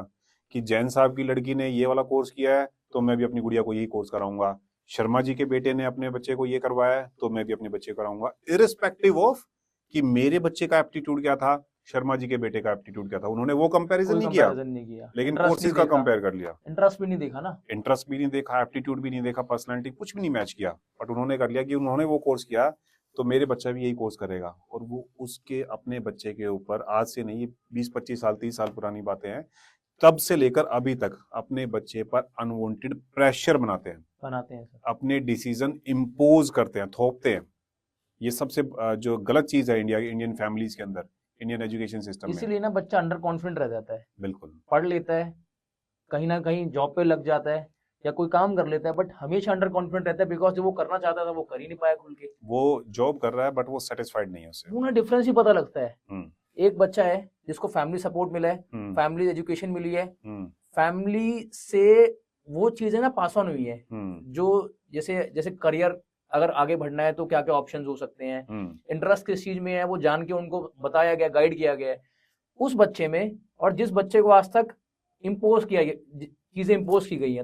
कि जैन साहब की लड़की ने ये वाला कोर्स किया है तो मैं भी अपनी गुड़िया को यही कोर्स कराऊंगा, शर्मा जी के बेटे ने अपने बच्चे को ये करवाया है तो मैं भी अपने बच्चे को कराऊंगा, इरिस्पेक्टिव ऑफ कि मेरे बच्चे का एप्टीट्यूड क्या था, शर्मा जी के बेटे का एप्टीट्यूड क्या था। उन्होंने वो कंपैरिजन नहीं किया, लेकिन कोर्सेज का कंपेयर कर लिया। इंटरेस्ट भी नहीं देखा ना, इंटरेस्ट भी नहीं देखा, एप्टीट्यूड भी नहीं देखा, पर्सनालिटी कुछ भी नहीं मैच किया, बट उन्होंने कर लिया कि उन्होंने वो कोर्स किया तो मेरे बच्चा भी यही कोर्स करेगा। और वो उसके अपने बच्चे के ऊपर आज से नहीं, 20-25 साल 30 साल पुरानी बातें हैं, तब से लेकर अभी तक अपने बच्चे पर अनवांटेड प्रेशर बनाते हैं, अपने डिसीजन इम्पोज करते हैं, थोपते हैं। ये सबसे जो गलत चीज है इंडियन फैमिलीज के अंदर, इंडियन एजुकेशन सिस्टम में। इसीलिए ना बच्चा अंडर कॉन्फिडेंट रह जाता है। बिल्कुल, पढ़ लेता है, कहीं ना कहीं जॉब पे लग जाता है या कोई काम कर लेता है, बट हमेशा अंडर कॉन्फिडेंट रहता है बिकॉज जो वो करना चाहता था वो कर ही नहीं पाया खुल के। वो जॉब कर रहा है बट वो सेटिस्फाइड नहीं है उससे। उन्हें डिफरेंस ही पता लगता है। एक बच्चा है जिसको फैमिली सपोर्ट मिला है, फैमिली एजुकेशन मिली है, फैमिली से वो चीजें ना पास ऑन हुई है, जो जैसे करियर अगर आगे बढ़ना है तो क्या क्या ऑप्शंस हो सकते हैं, इंटरेस्ट किस चीज में है वो जान के उनको बताया गया, गाइड किया गया है उस बच्चे में। और जिस बच्चे को आज तक इम्पोज किया चीजें इम्पोज की गई है,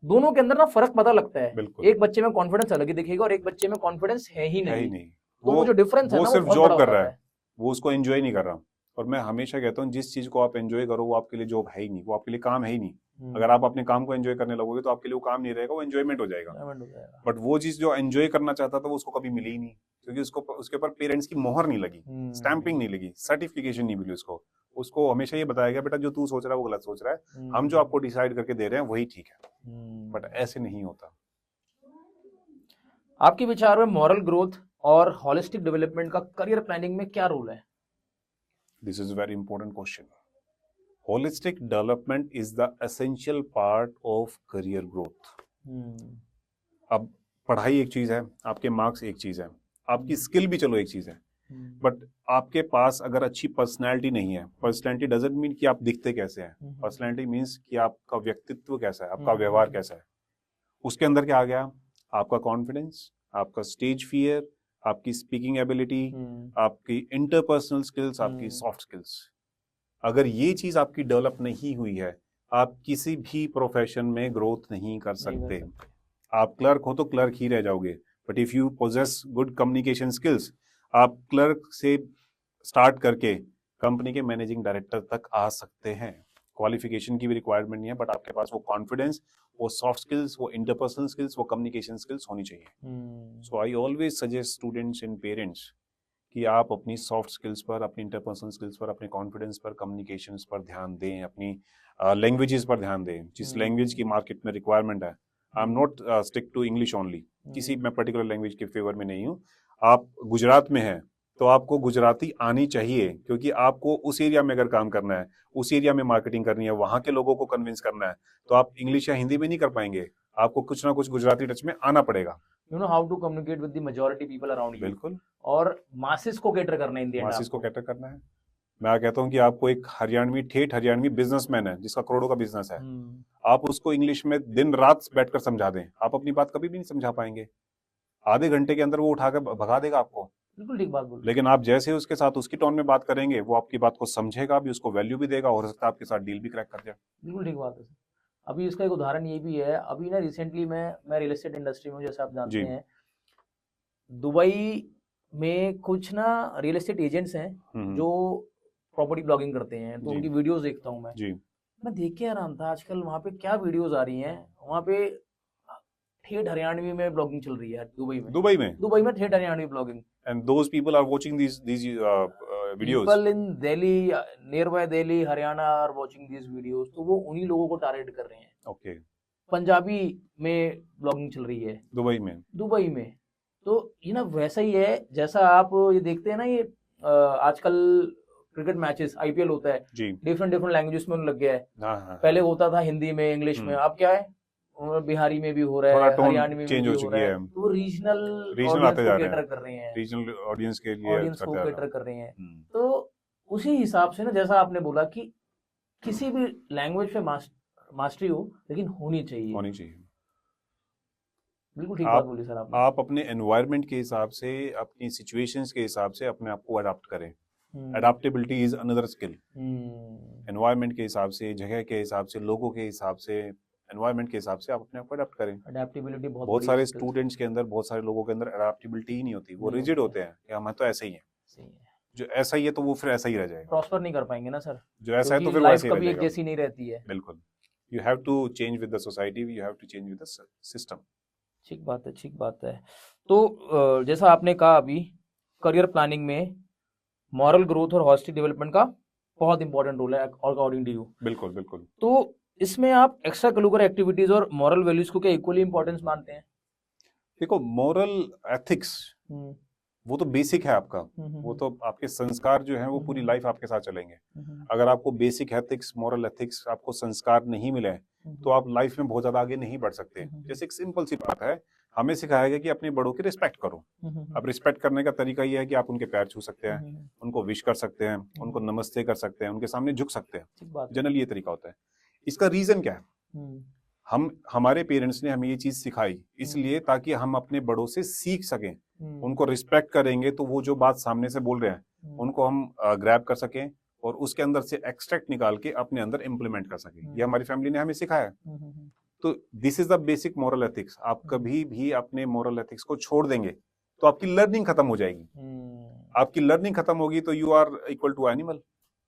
दोनों के अंदर ना फर्क पता लगता है। एक बच्चे में कॉन्फिडेंस अलग ही दिखेगा और एक बच्चे में कॉन्फिडेंस है ही नहीं। तो वो जो डिफरेंस है ना, वो सिर्फ जॉब कर रहा है, वो उसको एंजॉय नहीं कर रहा। और मैं हमेशा कहता हूँ जिस चीज को आप एंजॉय करो वो आपके लिए जॉब है ही नहीं, वो आपके लिए काम है ही नहीं। अगर आप अपने काम को एंजॉय करने लगोगे तो आपके लिए वो काम नहीं रहेगा, वो एंजॉयमेंट हो जाएगा। बट वो चीज जो एंजॉय करना चाहता था वो उसको कभी मिली ही नहीं, क्योंकि उसके ऊपर पेरेंट्स की मोहर नहीं लगी, स्टैंपिंग नहीं लगी, सर्टिफिकेशन नहीं मिली उसको हमेशा ये बताया गया बेटा जो तू सोच रहा है वो गलत सोच रहा है, हम जो आपको डिसाइड करके दे रहे हैं वही ठीक है। बट ऐसे नहीं होता। आपके विचार में मॉरल ग्रोथ और होलिस्टिक डेवलपमेंट का करियर प्लानिंग में क्या रोल है? This is a very important question. Holistic development is the essential part of career growth. अब पढ़ाई एक चीज है, आपके मार्क्स एक चीज है, आपकी स्किल भी चलो एक चीज है, बट आपके पास अगर अच्छी पर्सनैलिटी नहीं है, पर्सनैलिटी डजंट मीन कि आप दिखते कैसे हैं, पर्सनैलिटी मीन्स कि आपका व्यक्तित्व कैसा है, आपका व्यवहार कैसा है। उसके अंदर क्या आ गया? आपका कॉन्फिडेंस, आपका स्टेज फियर, आपकी स्पीकिंग एबिलिटी, आपकी इंटरपर्सनल स्किल्स, आपकी सॉफ्ट स्किल्स। अगर ये चीज आपकी डेवलप नहीं हुई है, आप किसी भी प्रोफेशन में ग्रोथ नहीं कर सकते। आप क्लर्क हो तो क्लर्क ही रह जाओगे, but if you possess good communication skills, आप क्लर्क से स्टार्ट करके कंपनी के मैनेजिंग डायरेक्टर तक आ सकते हैं। क्वालिफिकेशन की भी रिक्वायरमेंट नहीं है, बट आपके पास वो कॉन्फिडेंस, वो सॉफ्ट स्किल्स, वो इंटरपर्सनल स्किल्स, वो कम्युनिकेशन स्किल्स होनी चाहिए। So I always suggest students and parents कि आप अपनी सॉफ्ट स्किल्स पर, अपनी इंटरपर्सनल स्किल्स पर, अपने कॉन्फिडेंस पर, कम्युनिकेशंस पर ध्यान दें, अपनी लैंग्वेजेस पर ध्यान दें। जिस लैंग्वेज की मार्केट में रिक्वायरमेंट है, I am not stick to English only, किसी मैं पर्टिकुलर लैंग्वेज के फेवर में नहीं हूँ। आप गुजरात में हैं तो आपको गुजराती आनी चाहिए, क्योंकि आपको उस एरिया में अगर काम करना है, उस एरिया में मार्केटिंग करनी है, वहां के लोगों को कन्विंस करना है, तो आप इंग्लिश या हिंदी में नहीं कर पाएंगे। आपको कुछ ना कुछ गुजराती टच में आना पड़ेगा। You know how to communicate with the majority people around you. बिल्कुल। और मासेस को कैटर करना है, मासेस को कैटर करना है। मैं कहता हूँ कि आपको एक हरियाणवी, ठेठ हरियाणवी बिजनेसमैन है जिसका करोड़ों का बिजनेस है, आप उसको इंग्लिश में दिन रात बैठकर समझा दें, आप अपनी बात कभी भी नहीं समझा पाएंगे। आधे घंटे के अंदर वो उठाकर भगा देगा आपको। बिल्कुल ठीक बात बोल। लेकिन आप जैसे उसके साथ उसकी टोन में बात करेंगे, वो आपकी बात को समझेगा भी, उसको वैल्यू भी देगा, हो सकता है आपके साथ डील भी क्रैक कर जाए। बिल्कुल ठीक बात है। अभी इसका एक उदाहरण ये भी है, अभी ना रिसेंटली मैं रियल एस्टेट इंडस्ट्री में, जैसे आप जानते हैं, दुबई में कुछ ना रियल एस्टेट एजेंट्स हैं जो प्रॉपर्टी ब्लॉगिंग करते हैं, तो उनकी वीडियोस देखता हूँ मैं देख के आराम था आजकल वहाँ पे क्या वीडियोस आ रही हैं। वहाँ पे ठेठ हरियाणवी में ब्लॉगिंग चल रही है दुबई में ठेठ Haryanvi blogging. And those people are watching these videos. People in Delhi, nearby Delhi, Haryana are watching these videos, तो वो उन्हीं लोगों को टारगेट कर रहे हैं। Okay. पंजाबी में ब्लॉगिंग चल रही है दुबई में। तो ये ना वैसा ही है जैसा आप ये देखते हैं ना, ये आजकल क्रिकेट मैचेस आईपीएल होता है, डिफरेंट लैंग्वेजेस में लग गया है। पहले होता था हिंदी में, इंग्लिश में, अब क्या है बिहारी में भी हो रहा है, हरियाणवी में भी हो रहा है। तो रीजनल ऑडियंस को कैटर कर रहे हैं, रीजनल ऑडियंस के लिए ऑडियंस को कैटर कर रहे हैं। तो उसी हिसाब से ना, जैसा आपने बोला कि किसी भी लैंग्वेज पे मास्टरी हो, लेकिन होनी चाहिए। बिल्कुल ठीक बात बोली सर आपने। आप अपने एनवायरनमेंट के हिसाब से, अपनी सिचुएशंस के हिसाब से अपने आप को अडॉप्ट करें। Adaptability is another skill. Environment के हिसाब से, जगह के हिसाब से, लोगों के हिसाब से, एनवायरनमेंट के हिसाब से आप अपने आप को अडॉप्ट करें। अडैप्टेबिलिटी बहुत सारे स्टूडेंट्स के अंदर, बहुत सारे लोगों के अंदर अडॉप्टेबिलिटी ही नहीं होती, वो रिजिड होते हैं कि हम तो ऐसे ही हैं। जो ऐसा ही है तो वो फिर ऐसा ही रह जाएगा, प्रॉस्पर नहीं कर पाएंगे ना सर। जो ऐसा है तो फिर लाइफ कभी एक जैसी नहीं रहती है। बिल्कुल, you have to change with the society, you have to change with the system. ठीक बात है। तो जैसा आपने कहा अभी, करियर प्लानिंग में मॉरल ग्रोथ और हॉलिस्टिक डेवलपमेंट का बहुत इंपॉर्टेंट रोल है अकॉर्डिंग टू यू। बिल्कुल। तो इसमें आप एक्स्ट्रा करिकुलर एक्टिविटीज और मॉरल वैल्यूज को क्या इक्वली इंपॉर्टेंस मानते हैं? देखो, मॉरल एथिक्स वो तो बेसिक है आपका, वो तो आपके संस्कार जो हैं वो पूरी लाइफ आपके साथ चलेंगे। अगर आपको बेसिक एथिक्स, मॉरल एथिक्स, आपको संस्कार नहीं मिले तो आप लाइफ में बहुत ज्यादा आगे नहीं बढ़ सकते। जैसे एक सिंपल सी बात है, हमें सिखाया गया कि अपने बड़ों की रिस्पेक्ट करो। अब रिस्पेक्ट करने का तरीका ये है कि आप उनके पैर छू सकते हैं, उनको विश कर सकते हैं, उनको नमस्ते कर सकते हैं, उनके सामने झुक सकते हैं। जनरली ये तरीका होता है। इसका रीजन क्या है? हमारे पेरेंट्स ने हमें ये चीज सिखाई इसलिए ताकि हम अपने बड़ों से सीख सकें। उनको रिस्पेक्ट करेंगे तो वो जो बात सामने से बोल रहे हैं उनको हम ग्रैब कर सकें और उसके अंदर से एक्सट्रैक्ट निकाल के अपने अंदर इम्प्लीमेंट कर सकें। ये हमारी फैमिली ने हमें सिखाया। तो this is the basic moral ethics. आप कभी भी अपने मॉरल एथिक्स को छोड़ देंगे तो आपकी लर्निंग खत्म हो जाएगी। आपकी लर्निंग खत्म होगी तो you are equal to animal.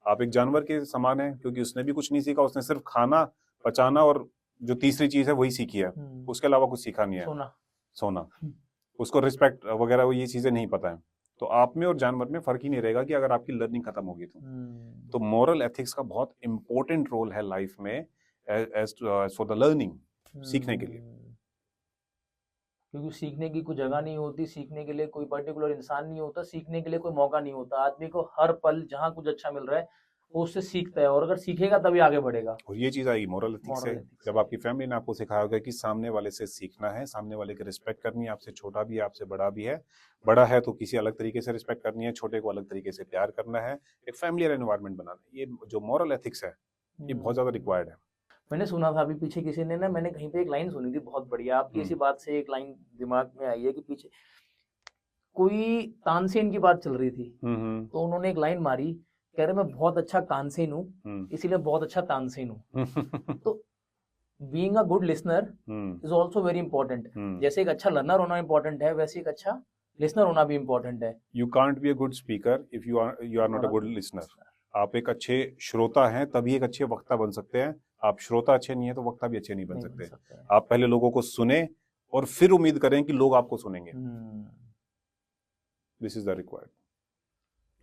आप एक जानवर के समान है, क्योंकि उसने भी कुछ नहीं सीखा, उसने सिर्फ खाना, पचाना और जो तीसरी चीज है वही सीखी है, उसके अलावा कुछ सीखा नहीं है, सोना। उसको रिस्पेक्ट वगैरह वो ये चीजें नहीं पता है। तो आप में और जानवर में फर्क ही नहीं रहेगा कि अगर आपकी लर्निंग खत्म होगी तो मॉरल एथिक्स का बहुत इंपॉर्टेंट रोल है लाइफ में एज फॉर द लर्निंग, सीखने के लिए। क्योंकि सीखने की कोई जगह नहीं होती, सीखने के लिए कोई पर्टिकुलर इंसान नहीं होता, सीखने के लिए कोई मौका नहीं होता। आदमी को हर पल जहाँ कुछ अच्छा मिल रहा है वो उससे सीखता है, और अगर सीखेगा तभी आगे बढ़ेगा। और ये चीज आई मॉरल एथिक्स से, जब आपकी फैमिली ने आपको सिखाया होगा कि सामने वाले से सीखना है, सामने वाले की रिस्पेक्ट करनी है, आपसे छोटा भी है, आपसे बड़ा भी है, बड़ा है तो किसी अलग तरीके से रिस्पेक्ट करनी है, छोटे को अलग तरीके से प्यार करना है, एक फैमिलियर एनवायरनमेंट बनाना है। ये जो मॉरल एथिक्स है ये बहुत ज्यादा रिक्वायर्ड है। मैंने सुना था अभी पीछे किसी ने ना, मैंने कहीं पे एक लाइन सुनी थी बहुत बढ़िया, आपकी इसी बात से एक लाइन दिमाग में आई है कि पीछे कोई तानसेन की बात चल रही थी, हम्म तो उन्होंने एक लाइन मारी, कह रहे मैं बहुत अच्छा तानसेन हूँ, हम्म इसीलिए बहुत अच्छा तानसेन हूँ। हम्म तो being a good listener is also very important. जैसे एक अच्छा लर्नर होना इंपॉर्टेंट है, वैसे एक अच्छा लिसनर होना भी इंपॉर्टेंट है। You can't be a good speaker if you are not a good listener. आप एक अच्छे श्रोता हैं तभी एक अच्छे वक्ता बन सकते हैं। आप श्रोता अच्छे नहीं है तो वक्ता भी अच्छे नहीं बन नहीं बन सकते। सकते हैं। आप पहले लोगों को सुने और फिर उम्मीद करें कि लोग आपको सुनेंगे। This is the required.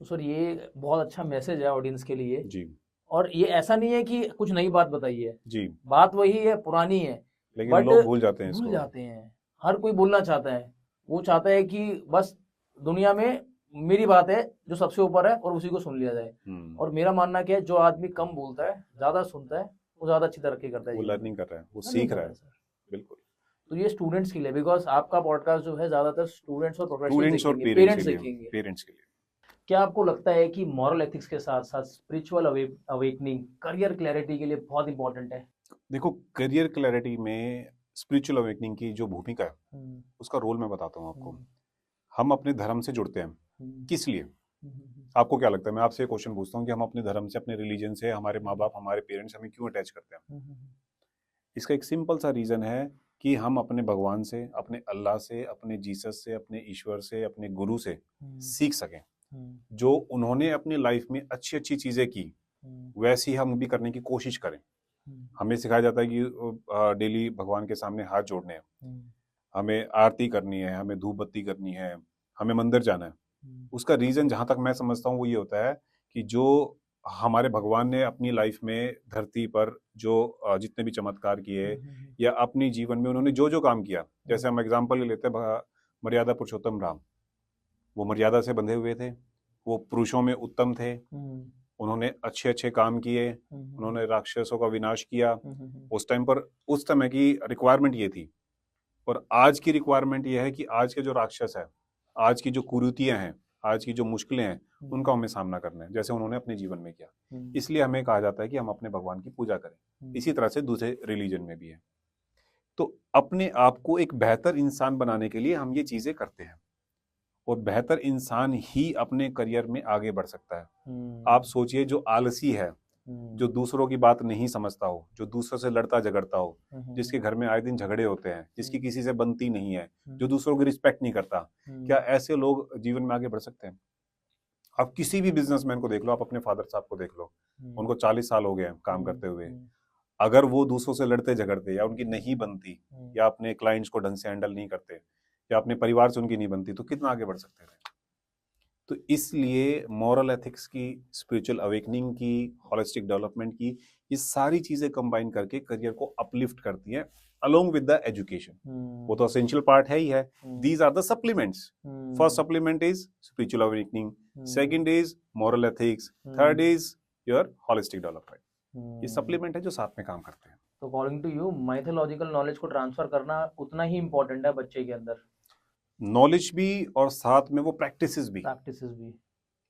तो सर ये बहुत अच्छा मैसेज है ऑडियंस के लिए। जी और ये ऐसा नहीं है कि कुछ नई बात बताई है, जी, बात वही है, पुरानी है, लेकिन बट लोग भूल जाते हैं भूल इसको। जाते हैं। हर कोई बोलना चाहता है, वो चाहता है कि बस दुनिया में मेरी बात है जो सबसे ऊपर है और उसी को सुन लिया जाए। और मेरा मानना क्या है, जो आदमी कम बोलता है, ज्यादा सुनता है, वो ज्यादा अच्छी तरक्की करता है वो जीवन में। लर्निंग कर रहा है, वो Learning सीख कर रहा रहा है। है सर। बिल्कुल। तो ये स्टूडेंट्स के लिए, बिकॉज आपका पॉडकास्ट जो है ज्यादातर स्टूडेंट्स और प्रोफेशनल्स स्टूडेंट्स और देखेंगे, पेरेंट्स के पेरेंट्स लिए, देखेंगे। पेरेंट्स के लिए। क्या आपको लगता है कि मॉरल एथिक्स के साथ साथ स्पिरिचुअल अवेकनिंग करियर क्लैरिटी के लिए बहुत इंपॉर्टेंट है? देखो, करियर क्लैरिटी में स्पिरिचुअल अवेकनिंग की जो भूमिका है उसका रोल मैं बताता हूँ आपको। हम अपने धर्म से जुड़ते हैं, किस लिए? आपको क्या लगता है? मैं आपसे एक क्वेश्चन पूछता हूँ कि हम अपने धर्म से, अपने रिलीजन से, हमारे माँ बाप, हमारे पेरेंट्स हमें क्यों अटैच करते हैं? इसका एक सिंपल सा रीजन है कि हम अपने भगवान से, अपने अल्लाह से, अपने जीसस से, अपने ईश्वर से, अपने गुरु से सीख सकें। जो उन्होंने अपनी लाइफ में अच्छी अच्छी चीजें की, वैसी हम भी करने की कोशिश करें। हमें सिखाया जाता है कि डेली भगवान के सामने हाथ जोड़ने हैं, हमें आरती करनी है, हमें धूप बत्ती करनी है, हमें मंदिर जाना है। उसका रीजन जहां तक मैं समझता हूँ वो ये होता है कि जो हमारे भगवान ने अपनी लाइफ में धरती पर जो जितने भी चमत्कार किए या अपनी जीवन में उन्होंने जो जो काम किया, जैसे हम एग्जाम्पल ले लेते हैं मर्यादा पुरुषोत्तम राम। वो मर्यादा से बंधे हुए थे, वो पुरुषों में उत्तम थे, उन्होंने अच्छे अच्छे काम किए, उन्होंने राक्षसों का विनाश किया। उस टाइम पर उस समय की रिक्वायरमेंट ये थी। और आज की रिक्वायरमेंट ये है कि आज के जो राक्षस है, आज की जो कुरीतियां हैं, आज की जो मुश्किलें हैं, उनका हमें सामना करना है, जैसे उन्होंने अपने जीवन में किया। इसलिए हमें कहा जाता है कि हम अपने भगवान की पूजा करें। इसी तरह से दूसरे रिलीजन में भी है। तो अपने आप को एक बेहतर इंसान बनाने के लिए हम ये चीजें करते हैं, और बेहतर इंसान ही अपने करियर में आगे बढ़ सकता है। आप सोचिए, जो आलसी है, जो दूसरों की बात नहीं समझता हो, जो दूसरों से लड़ता झगड़ता हो, जिसके घर में आए दिन झगड़े होते हैं, जिसकी किसी से बनती नहीं है, जो दूसरों की रिस्पेक्ट नहीं करता, क्या ऐसे लोग जीवन में आगे बढ़ सकते हैं? आप किसी भी बिजनेसमैन को देख लो, आप अपने फादर साहब को देख लो, उनको 40 साल हो गए हैं काम करते हुए। अगर वो दूसरों से लड़ते झगड़ते, या उनकी नहीं बनती, या अपने क्लाइंट्स को ढंग से हैंडल नहीं करते, या अपने परिवार से उनकी नहीं बनती, तो कितना आगे बढ़ सकते थे? तो इसलिए मॉरल एथिक्स की, स्पिरिचुअल अवेकनिंग की, होलिस्टिक डेवलपमेंट की, ये सारी चीजें कंबाइन करके करियर को अपलिफ्ट करती हैं, अलोंग विद द एजुकेशन। वो तो एसेंशियल पार्ट है ही है। These are the supplements. First supplement is spiritual awakening, second is moral ethics, third is your holistic development. ये सप्लीमेंट है जो साथ में काम करते हैं। तो according to you, mythological knowledge को ट्रांसफर करना उतना ही इंपॉर्टेंट है बच्चे के अंदर? नॉलेज भी, और साथ में वो प्रैक्टिसेस भी।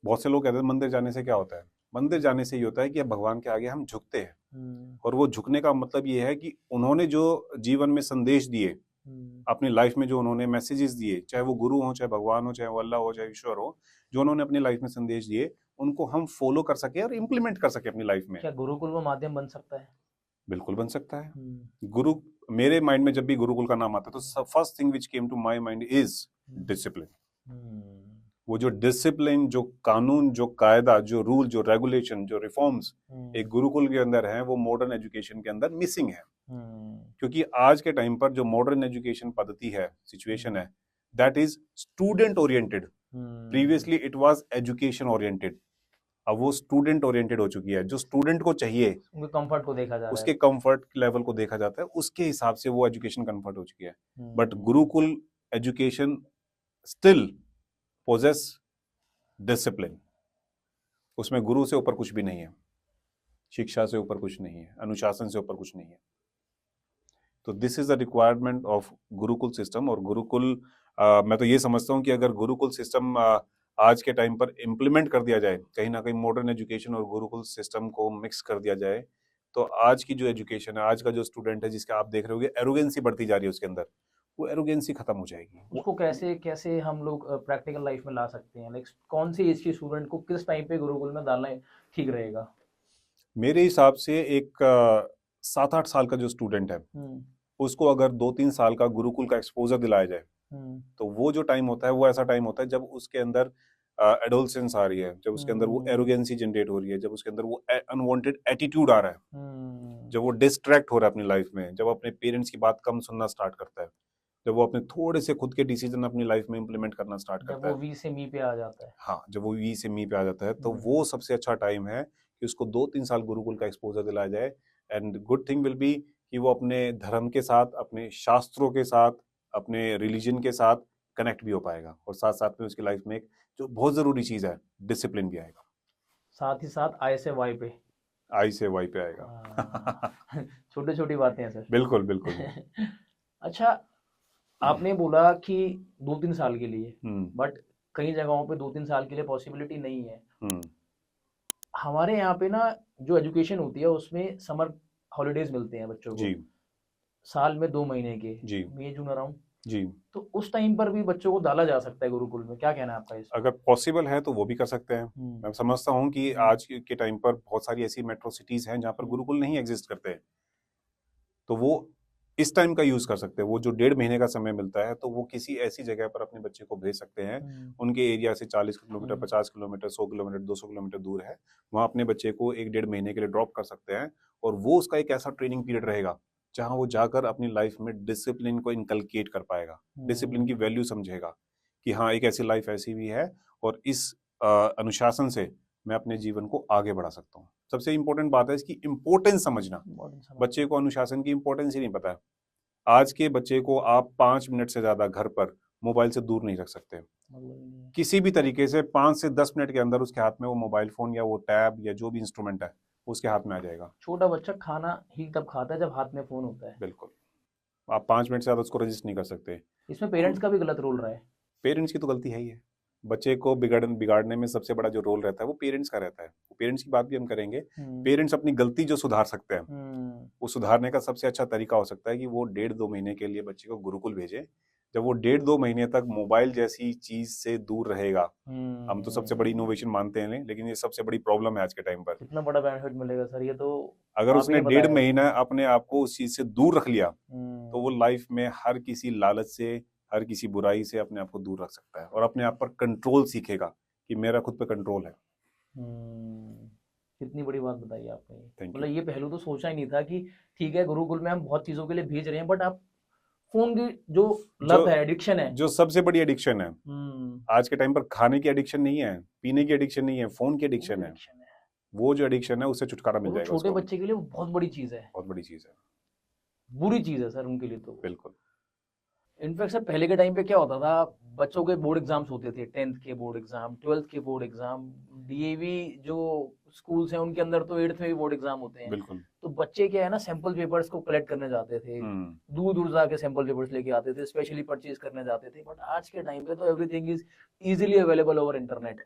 बहुत से लोग कहते हैं मंदिर जाने से क्या होता है? मंदिर जाने से ये होता है कि अब भगवान के आगे हम झुकते हैं। और वो झुकने का मतलब ये है कि उन्होंने जो जीवन में संदेश दिए, अपनी लाइफ में जो उन्होंने मैसेजेस दिए, चाहे वो गुरु हो, चाहे भगवान हो, चाहे वो अल्लाह हो, चाहे ईश्वर हो, जो उन्होंने अपनी लाइफ में संदेश दिए, उनको हम फॉलो कर सके और इम्प्लीमेंट कर सके अपनी लाइफ में। क्या गुरुकुल वो माध्यम बन सकता है? बिल्कुल बन सकता है। गुरु, मेरे माइंड में जब भी गुरुकुल का नाम आता है तो first thing which came to my mind is discipline. वो जो डिसिप्लिन, जो कानून, जो कायदा, जो रूल, जो रेगुलेशन, जो रिफॉर्म्स एक गुरुकुल के अंदर है, वो मॉडर्न एजुकेशन के अंदर मिसिंग है। क्योंकि आज के टाइम पर जो मॉडर्न एजुकेशन पद्धति है, सिचुएशन है, that is student oriented. Previously it was education oriented. अब वो स्टूडेंट ओरिएंटेड हो चुकी है। जो स्टूडेंट को चाहिए, उनके कंफर्ट को देखा जा रहा है, उसके कंफर्ट लेवल को देखा जाता है, उसके हिसाब से वो एजुकेशन कंफर्ट हो चुकी है। But gurukul education still possess discipline. उसमें गुरु से ऊपर कुछ भी नहीं है, शिक्षा से ऊपर कुछ नहीं है, अनुशासन से ऊपर कुछ नहीं है। तो this is the requirement of Gurukul system. और गुरुकुल, मैं तो ये समझता हूँ कि अगर गुरुकुल सिस्टम आज के टाइम पर इम्प्लीमेंट कर दिया जाए, कहीं ना कहीं मॉडर्न एजुकेशन और गुरुकुल सिस्टम को मिक्स कर दिया जाए, तो आज की जो एजुकेशन है, आज का जो स्टूडेंट है, जिसका आप देख रहे होगे एरोगेंसी बढ़ती जा रही है उसके अंदर, वो एरोगेंसी खत्म हो जाएगी। उसको कैसे कैसे हम लोग प्रैक्टिकल लाइफ में ला सकते हैं, लाइक कौन सी एज के स्टूडेंट को किस टाइम पे गुरुकुल में डालना ठीक रहेगा? मेरे हिसाब से एक 7-8 साल का जो स्टूडेंट है उसको अगर 2-3 साल का गुरुकुल का एक्सपोजर दिलाया जाए तो वो जो टाइम होता है वो ऐसा टाइम होता है जब उसके अंदर एडोलसेंस आ रही है, जब उसके अंदर वो एरोगेंसी जनरेट हो रही है, जब उसके अंदर वो अनवांटेड एटीट्यूड आ रहा है, जब वो डिस्ट्रैक्ट हो रहा है अपनी लाइफ में, जब अपने पेरेंट्स की बात कम सुनना स्टार्ट करता है, जब वो अपने थोड़े से खुद के डिसीजन अपनी लाइफ में इंप्लीमेंट करना स्टार्ट जब करता वो है, वी से मी पे आ जाता है। हाँ, जब वो वी से मी पे आ जाता है तो वो सबसे अच्छा टाइम है कि उसको 2-3 साल गुरुकुल का एक्सपोजर दिलाया जाए। And good thing will be कि वो अपने धर्म के साथ, अपने शास्त्रों के साथ, अपने रिलीजन के साथ कनेक्ट भी हो पाएगा, और साथ साथ में उसकी लाइफ में एक जो बहुत जरूरी चीज है, डिसिप्लिन भी आएगा। साथ ही साथ आई से वाई पे, आई से वाई पे आएगा। छोटी छोटी बातें हैं सर। बिल्कुल बिल्कुल। अच्छा, आपने बोला कि 2-3 साल के लिए, हम्म बट कई जगहों पे 2-3 साल के लिए पॉसिबिलिटी नहीं है। हम्म हमारे यहाँ पे ना जो एजुकेशन होती है उसमें समर हॉलीडेज मिलते हैं बच्चों को, जी साल में 2 महीने के, जी मई जून अराउंड। जी। तो उस टाइम पर भी बच्चों को डाला जा सकता है गुरुकुल में, क्या कहना है आपका इस? अगर पॉसिबल है तो वो भी कर सकते हैं। मैं समझता हूँ कि आज के टाइम पर बहुत सारी ऐसी मेट्रो सिटीज हैं जहाँ पर गुरुकुल नहीं एग्जिस्ट करते हैं, तो वो इस टाइम का यूज कर सकते हैं। वो जो 1.5 महीने का समय मिलता है तो वो किसी ऐसी जगह पर अपने बच्चे को भेज सकते हैं, उनके एरिया से 40 किलोमीटर, 50 किलोमीटर, 100 किलोमीटर, 200 किलोमीटर दूर है, वहाँ अपने बच्चे को 1-1.5 महीने के लिए ड्रॉप कर सकते हैं, और वो उसका एक ऐसा ट्रेनिंग पीरियड रहेगा जहाँ वो जाकर अपनी लाइफ में डिसिप्लिन को इनकलकेट कर पाएगा, डिसिप्लिन की वैल्यू समझेगा कि हाँ, एक ऐसी लाइफ ऐसी भी है, और इस अनुशासन से मैं अपने जीवन को आगे बढ़ा सकता हूँ। सबसे इंपॉर्टेंट बात है इसकी इंपॉर्टेंस समझना। बच्चे को अनुशासन की इंपॉर्टेंस ही नहीं पता है। आज के बच्चे को आप 5 मिनट से ज्यादा घर पर मोबाइल से दूर नहीं रख सकते। किसी भी तरीके से 5 से 10 मिनट के अंदर उसके हाथ में वो मोबाइल फोन या वो टैब या जो भी इंस्ट्रूमेंट है उसके हाथ में आ जाएगा। छोटा बच्चा खाना ही तब खाता है जब हाथ में फोन होता है। बिल्कुल, आप 5 मिनट से ज्यादा उसको रजिस्ट नहीं कर सकते। इसमें पेरेंट्स का भी गलत रोल रहा है। पेरेंट्स की तो गलती है ही है। बच्चे को बिगाड़ने में सबसे बड़ा जो रोल रहता है वो पेरेंट्स का रहता है। पेरेंट्स की बात भी हम करेंगे। पेरेंट्स अपनी गलती जो सुधार सकते हैं, वो सुधारने का सबसे अच्छा तरीका हो सकता है कि वो 1.5-2 महीने के लिए बच्चे को गुरुकुल भेजे। जब वो 1.5-2 महीने तक मोबाइल जैसी चीज से दूर रहेगा, हम तो सबसे बड़ी इनोवेशन मानते हैं, लेकिन ये सबसे बड़ी प्रॉब्लम है आज के टाइम पर। कितना बड़ा बेनिफिट मिलेगा सर, ये तो अगर उसने 1.5 महीना अपने आप को उस चीज से दूर रख लिया तो वो लाइफ में हर किसी लालच से, हर किसी बुराई से अपने आप को दूर रख सकता है, और अपने आप पर कंट्रोल सीखेगा कि मेरा खुद पे कंट्रोल है। कितनी बड़ी बात बताई आपने। मतलब ये पहलू तो सोचा ही नहीं था कि ठीक है गुरुकुल में हम बहुत चीजों के लिए भेज रहे हैं, बट आप फोन की जो लत है, एडिक्शन है, जो सबसे बड़ी एडिक्शन है आज के टाइम पर, खाने की एडिक्शन नहीं है, पीने की एडिक्शन नहीं है, फोन की एडिक्शन है। वो जो एडिक्शन है उससे छुटकारा मिल जाएगा। छोटे बच्चे के लिए बहुत बड़ी चीज है, बहुत बड़ी चीज है, बुरी चीज है सर उनके लिए तो। बिल्कुल। इनफैक्ट सर पहले के टाइम पे क्या होता था, बच्चों के बोर्ड एग्जाम्स होते थे, 10th के बोर्ड एग्जाम, 12th के बोर्ड एग्जाम, डीएवी जो स्कूल्स हैं उनके अंदर तो 8th में भी बोर्ड एग्जाम होते हैं। बिल्कुल। तो बच्चे क्या है ना, सैंपल पेपर्स को कलेक्ट करने जाते थे, दूर दूर जाके सैंपल पेपर्स लेके आते थे, स्पेशली परचेज करने जाते थे। बट आज के टाइम पे तो everything is easily available over internet.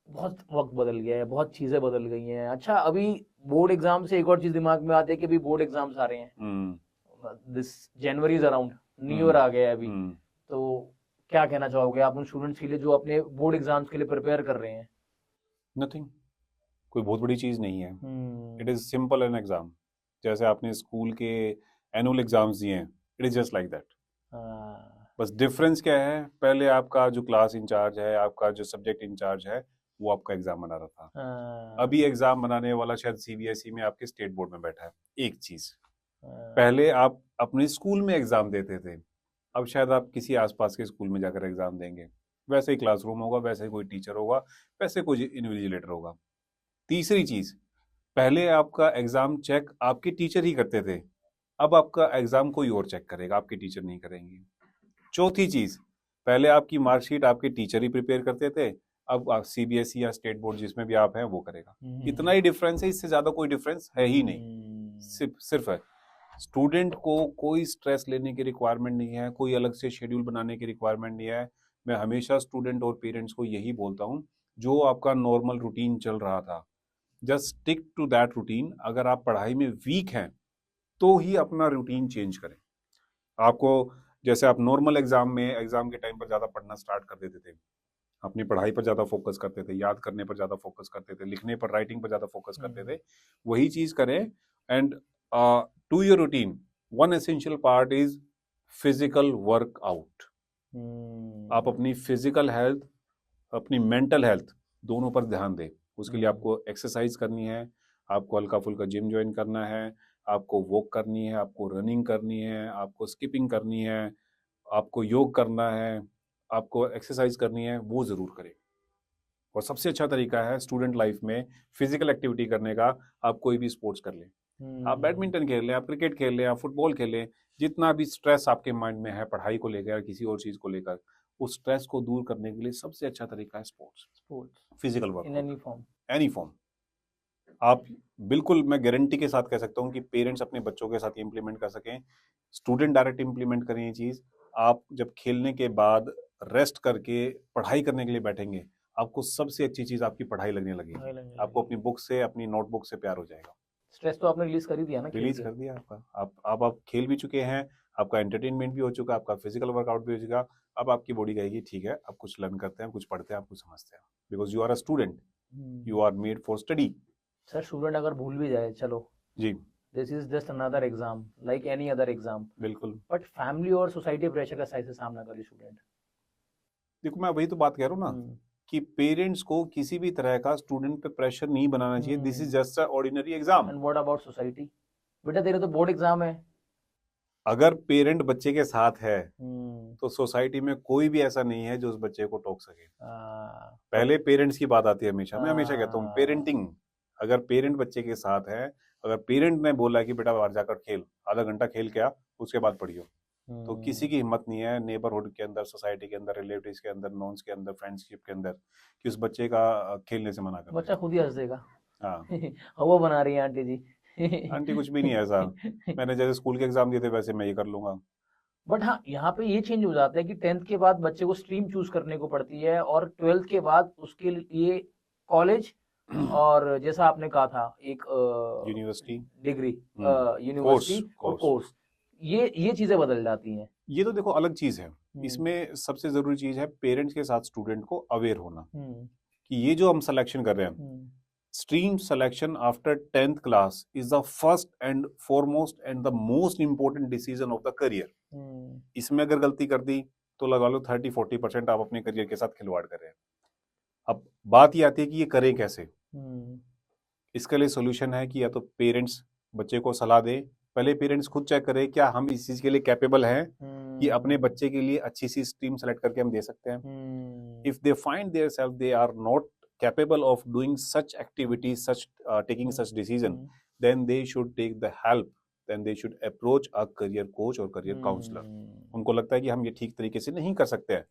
बहुत वक्त बदल गया है, बहुत चीजें बदल गई हैं। अच्छा, अभी बोर्ड एग्जाम से एक और चीज दिमाग में आती है कि अभी बोर्ड एग्जाम्स आ रहे हैं, this January is around, new year आ गया है अभी। तो क्या कहना चाहोगे आप उन स्टूडेंट्स के लिए जो अपने बोर्ड एग्जाम्स के लिए प्रिपेयर कर रहे हैं? नथिंग, कोई बहुत बड़ी चीज नहीं है। It is simple an exam, जैसे आपने स्कूल के एनुअल एग्जाम्स दिए हैं, it is just like that. बस डिफरेंस क्या है, पहले आपका जो क्लास इंचार्ज है, आपका जो सब्जेक्ट इंचार्ज है, वो आपका एग्जाम बना रहा था। अभी एग्जाम बनाने वाला शायद सीबीएसई में आपके स्टेट बोर्ड में बैठा है। एक चीज, पहले आप अपने स्कूल में एग्जाम देते थे, अब शायद आप किसी आसपास के स्कूल में जाकर एग्जाम देंगे। वैसे ही क्लासरूम होगा, वैसे ही कोई टीचर होगा, वैसे कोई इन्विजिलेटर होगा। तीसरी चीज, पहले आपका एग्जाम चेक आपके टीचर ही करते थे, अब आपका एग्जाम कोई और चेक करेगा, आपके टीचर नहीं करेंगे। चौथी चीज, पहले आपकी मार्कशीट आपके टीचर ही प्रिपेयर करते थे, अब सीबीएसई या स्टेट बोर्ड जिसमें भी आप हैं वो करेगा। इतना ही डिफरेंस है, इससे ज्यादा कोई डिफरेंस है ही नहीं। सिर्फ है, स्टूडेंट को कोई स्ट्रेस लेने की रिक्वायरमेंट नहीं है, कोई अलग से शेड्यूल बनाने की रिक्वायरमेंट नहीं है। मैं हमेशा स्टूडेंट और पेरेंट्स को यही बोलता हूँ, जो आपका नॉर्मल रूटीन चल रहा था, just stick to that routine. अगर आप पढ़ाई में वीक हैं तो ही अपना रूटीन चेंज करें। आपको जैसे आप नॉर्मल एग्जाम के टाइम पर ज़्यादा पढ़ना स्टार्ट कर देते थे, अपनी पढ़ाई पर ज़्यादा फोकस करते थे, याद करने पर ज़्यादा फोकस करते थे, लिखने पर, राइटिंग पर ज़्यादा फोकस करते थे, वही चीज़ करें। And to your routine one essential part is physical workout. आप अपनी फिजिकल हेल्थ, अपनी मेंटल हेल्थ दोनों पर ध्यान दें। उसके लिए आपको एक्सरसाइज करनी है, आपको हल्का फुल्का जिम ज्वाइन करना है, आपको वॉक करनी है, आपको रनिंग करनी है, आपको स्किपिंग करनी है, आपको योग करना है, आपको एक्सरसाइज करनी है, वो ज़रूर करें। और सबसे अच्छा तरीका है स्टूडेंट लाइफ में फिजिकल एक्टिविटी करने का, आप कोई भी स्पोर्ट्स कर लें। आप बैडमिंटन खेल लें, आप क्रिकेट खेल लें, आप फुटबॉल खेलें, जितना भी स्ट्रेस आपके माइंड में है पढ़ाई को लेकर या किसी और चीज़ को लेकर, उस स्ट्रेस को दूर करने के लिए सबसे अच्छा तरीका है sports, physical work, in any form. Any form. आप बिल्कुल, मैं गारंटी के साथ कह सकता हूँ कि पेरेंट्स अपने बच्चों के साथ इम्प्लीमेंट कर सकें, स्टूडेंट डायरेक्ट इम्प्लीमेंट करें ये चीज़। आप जब खेलने के बाद रेस्ट करके पढ़ाई करने के लिए बैठेंगे, आपको सबसे अच्छी चीज़ आपकी पढ़ाई लगने लगेगी। आपको अपनी बुक से, अपनी नोटबुक से प्यार हो जाएगा। स्ट्रेस तो आपने रिलीज कर ही दिया ना, रिलीज कर दिया आपका। आप खेल भी चुके हैं, आपका एंटरटेनमेंट भी हो चुका, आपका फिजिकल वर्कआउट भी हो चुका। अब आपकी बॉडी कहेगी ठीक है, अब कुछ लर्न करते हैं, कुछ पढ़ते हैं, आप कुछ समझते हैं, because you are a student, you are made for study. Sir student अगर भूल भी जाए, चलो जी this is just another exam like any other exam, बिल्कुल। बट फैमिली और सोसाइटी प्रेशर का सही से सामना करे स्टूडेंट। देखो मैं वही तो बात कह रहा हूँ ना कि पेरेंट्स को किसी भी तरह का स्टूडेंट पे प्रेशर नहीं बनाना चाहिए। This is just a ordinary exam. And what about society? बेटा तेरे तो बोर्ड एग्जाम है। अगर पेरेंट बच्चे के साथ है तो सोसाइटी में कोई भी ऐसा नहीं है जो उस बच्चे को टोक सके। पहले पेरेंट्स की बात आती है हमेशा। मैं हमेशा कहता हूँ पेरेंटिंग, अगर पेरेंट बच्चे के साथ है, अगर पेरेंट ने बोला कि बेटा बाहर जाकर खेल, आधा घंटा खेल के आ, उसके बाद पढ़ियो, तो किसी की हिम्मत नहीं है नेबरहुड के अंदर, सोसाइटी के अंदर, रिलेटिव्स के अंदर, नॉन्स के अंदर, फ्रेंडशिप के अंदर, कि उस बच्चे का खेलने से मना कर। बच्चा खुद ही हंस देगा। हाँ वो बना रही है आंटी जी। आंटी कुछ भी नहीं है ऐसा, मैंने जैसे स्कूल के एग्जाम दिए थे वैसे मैं ये कर लूंगा। बट हाँ यहाँ पे ये चेंज हो जाता है कि 10th के बाद बच्चे को स्ट्रीम चूज करने को पड़ती है और 12th के बाद उसके लिए कॉलेज और जैसा आपने कहा था एक यूनिवर्सिटी, डिग्री, यूनिवर्सिटी और कोर्स, ये चीजें बदल जाती हैं। ये तो देखो अलग चीज है। इसमें सबसे जरूरी चीज है पेरेंट्स के साथ स्टूडेंट को अवेयर होना कि ये जो हम सिलेक्शन कर रहे हैं, stream selection after 10th class is the first and foremost and the most important decision of the career. इसमें अगर गलती कर दी तो लगा लो 30-40% आप अपने करियर के साथ खिलवाड़ कर रहे हैं। अब बात ये आती है कि ये करें कैसे। इसके लिए सोल्यूशन है कि या तो पेरेंट्स बच्चे को सलाह दे, पहले पेरेंट्स खुद चेक करें क्या हम इस चीज के लिए कैपेबल हैं कि अपने बच्चे के लिए अच्छी सी स्ट्रीम सेलेक्ट करके हम दे सकते हैं। If they find their self they are not capable of doing such activities, taking such decision, then they should take the help, then they should approach a career coach or career counselor। उनको लगता है कि हम ये ठीक तरीके से नहीं कर सकते हैं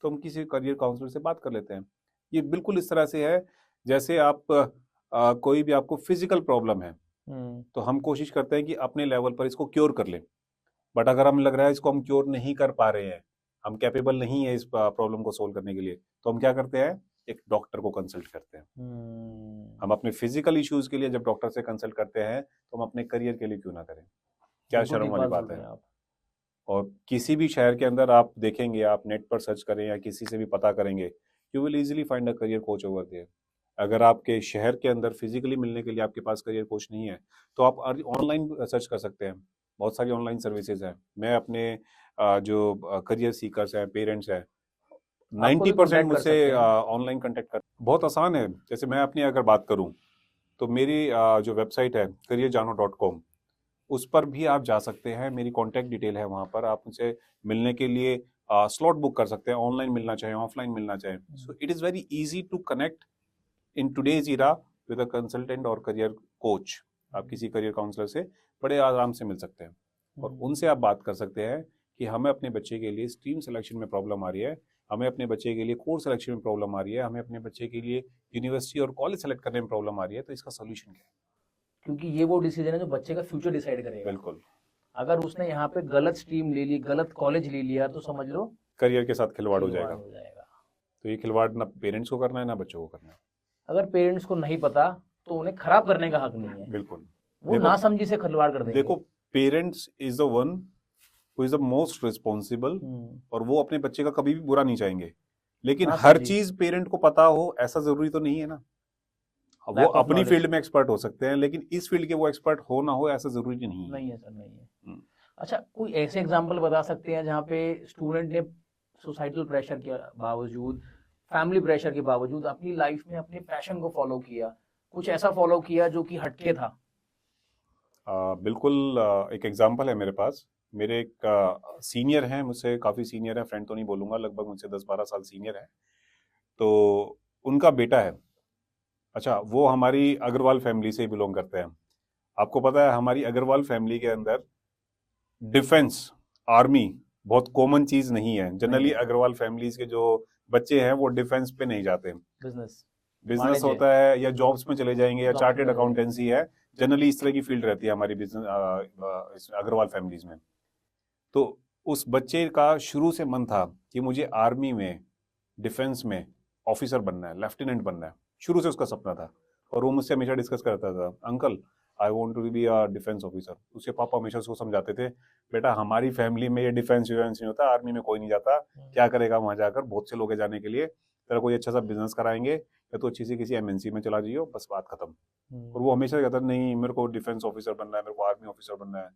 तो हम किसी करियर काउंसलर से बात कर लेते हैं। ये बिल्कुल इस तरह से है जैसे आप कोई भी आपको फिजिकल प्रॉब्लम है तो हम कोशिश करते हैं कि अपने लेवल पर इसको क्योर कर लें, बट अगर हमें लग रहा है इसको हम क्योर नहीं कर पा रहे हैं, हम कैपेबल नहीं है इस प्रॉब्लम को सोल्व करने के लिए, तो हम क्या करते हैं, एक डॉक्टर को कंसल्ट करते हैं। हम अपने फिजिकल इश्यूज के लिए जब डॉक्टर से कंसल्ट करते हैं तो हम अपने करियर के लिए क्यों ना करें। क्या शर्म वाली बात है। और किसी भी शहर के अंदर आप देखेंगे, आप नेट पर सर्च करें या किसी से भी पता करेंगे, you will easily find a career coach over there. अगर आपके शहर के अंदर फिजिकली मिलने के लिए आपके पास करियर कोच नहीं है तो आप ऑनलाइन सर्च कर सकते हैं। बहुत सारी ऑनलाइन सर्विसेज हैं। मैं अपने जो करियर सीकर्स हैं, पेरेंट्स हैं, 90% मुझसे ऑनलाइन कांटेक्ट कर, बहुत आसान है। जैसे मैं अपनी अगर बात करूं तो मेरी जो वेबसाइट है careerjano.com, उस पर भी आप जा सकते हैं। मेरी कॉन्टैक्ट डिटेल है वहां पर, आप मुझसे मिलने के लिए स्लॉट बुक कर सकते हैं, ऑनलाइन मिलना चाहें, ऑफलाइन मिलना चाहें। So it is very easy to connect in today's era with a consultant और करियर कोच। आप किसी करियर काउंसलर से बड़े आराम से मिल सकते हैं और उनसे आप बात कर सकते हैं कि हमें अपने बच्चे के लिए स्ट्रीम सिलेक्शन में प्रॉब्लम आ रही है, हमें अपने बच्चे के लिए कोर्स सिलेक्शन में प्रॉब्लम आ रही है, हमें अपने बच्चे के लिए यूनिवर्सिटी और कॉलेज सेलेक्ट करने में प्रॉब्लम आ रही है, तो इसका सोल्यूशन क्या है। क्योंकि ये वो डिसीजन है जो बच्चे का फ्यूचर डिसाइड करेगा। बिल्कुल। अगर उसने यहाँ पे गलत स्ट्रीम ले ली, गलत कॉलेज ले लिया, तो समझ लो करियर के साथ खिलवाड़ हो जाएगा। तो ये खिलवाड़ ना पेरेंट्स को करना है ना बच्चों को करना है। अगर पेरेंट्स को नहीं पता तो उन्हें खराब करने का हक नहीं है। बिल्कुल, वो ना समझी से खिलवाड़ कर देंगे। देखो parents is the one who is the most responsible, और वो अपने बच्चे का कभी भी बुरा नहीं चाहेंगे। लेकिन हाँ हर जी। चीज पेरेंट को पता हो ऐसा जरूरी तो नहीं है ना। वो Lack of अपनी knowledge। फील्ड में एक्सपर्ट हो सकते हैं, लेकिन इस फील्ड के वो एक्सपर्ट हो ना हो ऐसा जरूरी नहीं है। नहीं है सर, नहीं है। हम्म। अच्छा, कोई ऐसे एग्जाम्पल बता सकते हैं जहाँ पे स्टूडेंट ने सोसाइटल प्रेशर के बावजूद, फैमिली प्रेशर के बावजूद अपनी लाइफ में अपने पैशन को फॉलो किया, कुछ ऐसा फॉलो किया जो कि हटके था? बिल्कुल, एक एग्जांपल है मेरे पास। मेरे एक सीनियर हैं, मुझसे काफ़ी सीनियर है, फ्रेंड तो नहीं बोलूँगा, लगभग मुझसे 10-12 साल सीनियर है। तो उनका बेटा है। अच्छा, वो हमारी अग्रवाल फैमिली से ही बिलोंग करते हैं। आपको पता है हमारी अग्रवाल फैमिली के अंदर डिफेंस, आर्मी बहुत कॉमन चीज नहीं है। जनरली नहीं। अग्रवाल फैमिलीज के जो बच्चे हैं वो डिफेंस पे नहीं जाते। बिजनेस बिजनेस वाणिज्य होता है या जॉब्स में चले जाएंगे या जॉब चार्टेड में जाएंगे। अकाउंटेंसी है। जनरली इस तरह की फील्ड रहती है हमारी बिजनेस अग्रवाल फैमिलीज में। तो उस बच्चे का शुरू से मन था कि मुझे आर्मी में, डिफेंस में ऑफिसर बनना है, लेफ्टिनेंट बनना है। शुरू से उसका सपना था, और वो मुझसे हमेशा डिस्कस करता था, uncle I want to be a defence officer. उसके पापा हमेशा उसको समझाते थे, बेटा हमारी फैमिली में ये डिफेंस विफेंस नहीं होता, आर्मी में कोई नहीं जाता, क्या करेगा वहां जाकर, बहुत से लोग हैं जाने के लिए, तेरा कोई अच्छा सा बिजनेस कराएंगे या तो अच्छी सी किसी एमएनसी में चला जाइयो, बस बात खत्म। और वो हमेशा कहता नहीं मेरे को डिफेंस ऑफिसर बनना है, मेरे को आर्मी ऑफिसर बनना है।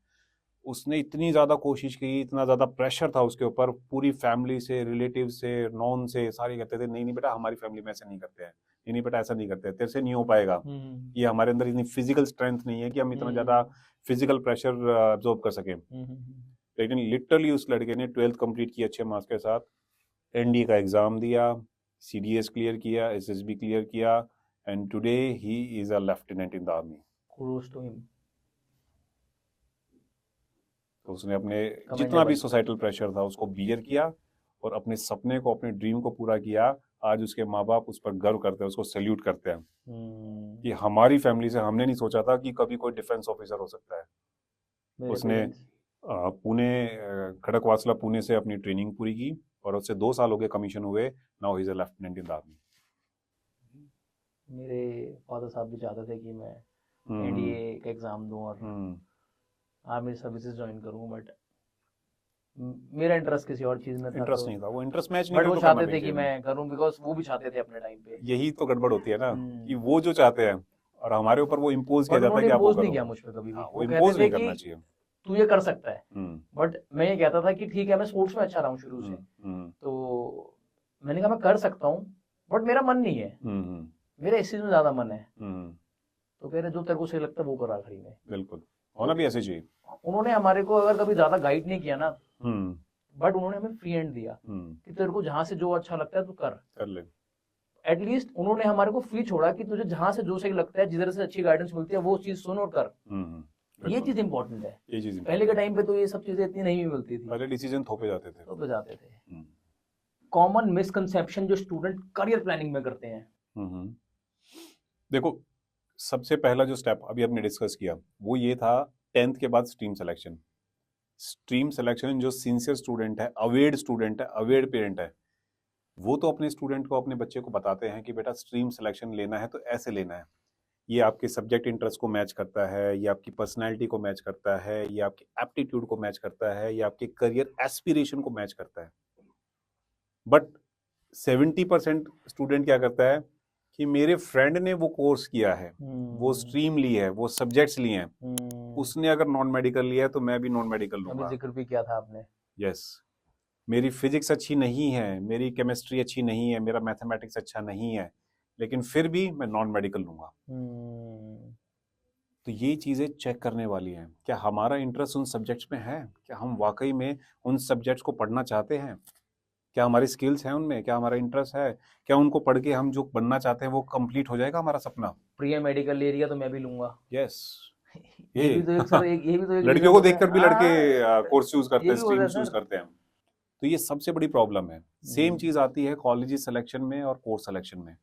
उसने इतनी ज्यादा कोशिश की, इतना ज्यादा प्रेशर था उसके ऊपर, पूरी फैमिली से, रिलेटिव से, नॉन से, सारे कहते थे नहीं नहीं बेटा हमारी फैमिली में ऐसा नहीं करते हैं, नहीं नहीं बेटा ऐसा नहीं करते हैं, तेरे से नहीं हो पाएगा, ये हमारे अंदर इतनी फिजिकल स्ट्रेंथ नहीं है कि हम इतना ज्यादा फिजिकल प्रेशर अब्जॉर्ब कर सकें। लेकिन लिटरली उस लड़के ने 12th कंप्लीट की अच्छे मार्क्स के साथ, एनडीए का एग्जाम दिया, सीडीएस क्लियर किया, एसएसबी क्लियर किया, and today he is a lieutenant in the army. Kudos to him। तो उसने अपने जितना Commendable। भी सोसाइटल प्रेशर था उसको बियर किया और अपने सपने को, अपने ड्रीम को पूरा किया। आज उसके माँ बाप उस पर गर्व करते हैं, उसको सैल्यूट करते हैं कि हमारी फैमिली से हमने नहीं सोचा था कि कभी कोई डिफेंस ऑफिसर हो सकता है। मेरे उसने parents। पुणे, खड़कवासला पुणे से अपनी ट्रेनिंग पूरी की और उससे 2 साल हो गए कमीशन हुए। Now he is a lieutenant in the army. मेरे फादर साहब भी चाहते थे कि मैं एनडीए का एग्जाम दूं और आर्मी सर्विसेज ज्वाइन करूं, बट मेरा इंटरेस्ट किसी और चीज में था, इंटरेस्ट तो नहीं था, वो इंटरेस्ट मैच नहीं बट हुआ वो तो करना चाहते नहीं थे कि चाहिए। मैं करूं, बिकॉज वो भी चाहते थे अपने टाइम पे। यही तो गड़बड़ होती है ना कि वो जो चाहते हैं और हमारे ऊपर वो इम्पोज किया बट जाता है उन्होंने कि आप वो इम्पोज नहीं करो। किया मुझ पे कभी भी। हाँ, वो वो कहते इम्पोज थे नहीं कि करना चाहिए। तू ये कर सकता है, हम्म बट मैं ये कहता था कि ठीक है, मैं स्पोर्ट्स में अच्छा रहा हूँ शुरू से, तो मैंने कहा मैं कर सकता हूँ, बट मेरा मन नहीं है, मेरा इस चीज में ज्यादा मन है। तो कह रहे जो तेरे को सही लगता है वो कर आखिरी में। बिल्कुल, होना भी ऐसे चाहिए। उन्होंने हमारे को अगर कभी ज्यादा गाइड नहीं किया ना, बट उन्होंने हमें फ्री हैंड दिया कि तेरे को जहां से जो अच्छा लगता है तू कर ले। एटलीस्ट उन्होंने हमारे को फ्री छोड़ा कि तुझे जहां से जो सही लगता है, जिधर से अच्छी गाइडेंस मिलती है वो चीज सुन और कर। ये चीज इंपॉर्टेंट है। ये चीज पहले के टाइम पे तो ये सब चीजें इतनी नहीं मिलती थी, पहले डिसीजन थोपे जाते थे। तो जाते थे। कॉमन मिसकंसेप्शन जो स्टूडेंट करियर प्लानिंग में करते हैं। देखो, सबसे पहला जो स्टेप अभी आपने डिस्कस किया वो ये था 10th के बाद स्ट्रीम सिलेक्शन। स्ट्रीम सिलेक्शन जो सिंसियर स्टूडेंट है, अवेयर्ड स्टूडेंट है, अवेयर्ड पेरेंट है, वो तो अपने स्टूडेंट को, अपने बच्चे को बताते हैं कि बेटा स्ट्रीम सिलेक्शन लेना है तो ऐसे लेना है, ये आपके सब्जेक्ट इंटरेस्ट को मैच करता है, ये आपकी पर्सनैलिटी को मैच करता है, ये आपकी एप्टीट्यूड को मैच करता है, ये आपके करियर एस्पिरेशन को मैच करता है। बट 70% स्टूडेंट क्या करता है कि मेरे फ्रेंड ने वो कोर्स किया है, वो स्ट्रीम ली है, वो सब्जेक्ट्स लिए हैं, उसने अगर नॉन मेडिकल लिया है तो मैं भी नॉन मेडिकल लूंगा। अभी जिक्र भी किया था आपने। यस, मेरी फिजिक्स अच्छी नहीं है, मेरी केमिस्ट्री अच्छी नहीं है, मेरा मैथमेटिक्स अच्छा नहीं है, लेकिन फिर भी मैं नॉन मेडिकल लूंगा। तो ये चीजें चेक करने वाली हैं, क्या हमारा इंटरेस्ट उन सब्जेक्ट्स में है, क्या हम वाकई में उन सब्जेक्ट्स को पढ़ना चाहते हैं, क्या हमारी स्किल्स हैं उनमें, क्या हमारा इंटरेस्ट है, क्या उनको पढ़ के हम जो बनना चाहते हैं वो कंप्लीट हो जाएगा हमारा सपना। प्रिय मेडिकल ले रही तो मैं भी लूंगा। यस, ये भी तो एक सर, ये भी तो एक लड़कियों को देखकर भी लड़के कोर्स चूज करते हैं, स्ट्रीम चूज सर। करते हैं। तो ये सबसे बड़ी प्रॉब्लम है। सेम चीज आती है कॉलेज सिलेक्शन में और कोर्स सिलेक्शन में।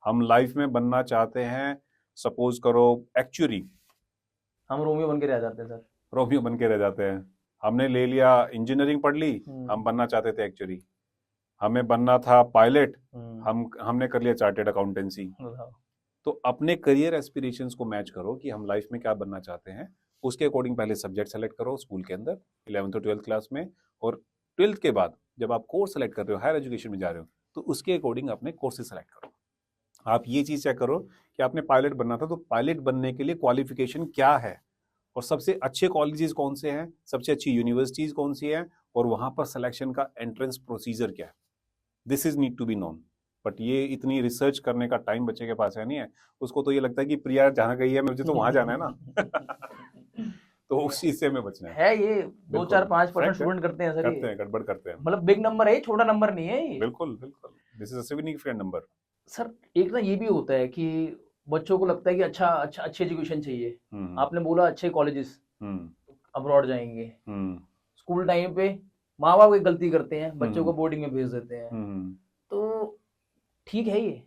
हम लाइफ में बनना चाहते हैं, सपोज करो एक्चुअली, हम रोमियो बन के रह जाते हैं सर। रोमियो बन के रह जाते हैं। हमने ले लिया इंजीनियरिंग पढ़ ली, हम बनना चाहते थे एक्चुअली, हमें बनना था पायलट, हमने कर लिया चार्टेड अकाउंटेंसी। तो अपने करियर एस्पिरेशंस को मैच करो कि हम लाइफ में क्या बनना चाहते हैं, उसके अकॉर्डिंग पहले सब्जेक्ट सेलेक्ट करो स्कूल के अंदर 11th और 12th क्लास में, और 12th के बाद जब आप कोर्स सेलेक्ट कर रहे हो, हायर एजुकेशन में जा रहे हो, तो उसके अकॉर्डिंग अपने कोर्सेज सेलेक्ट करो। आप ये चीज़ चेक करो कि आपने पायलट बनना था, तो पायलट बनने के लिए क्वालिफिकेशन क्या है, और सबसे अच्छे कॉलेजेस कौन से हैं, सबसे अच्छी यूनिवर्सिटीज़ कौन सी हैं, और वहाँ पर सिलेक्शन का एंट्रेंस प्रोसीजर क्या है। This is need to be known. But ये इतनी रिसर्च करने का टाइम बच्चे के पास है नहीं है। उसको तो ये लगता है कि प्रिया जहाँ गई है मुझे तो वहां जाना है ना। तो उस चीज से हमें बचना है। ये 2-4-5% स्टूडेंट करते हैं सर, करते हैं, गड़बड़ करते हैं। मतलब बिग नंबर है, छोटा नंबर नहीं है ये। बिल्कुल बिल्कुल, this is a significant number. Sir एक ना ये भी होता है कि बच्चों को लगता है कि अच्छी एजुकेशन चाहिए। आपने बोला अच्छे कॉलेजेस, अब्रॉड जाएंगे, स्कूल टाइम पे माँ बाप एक गलती करते हैं, बच्चों को बोर्डिंग में भेज देते हैं। तो ठीक है ये?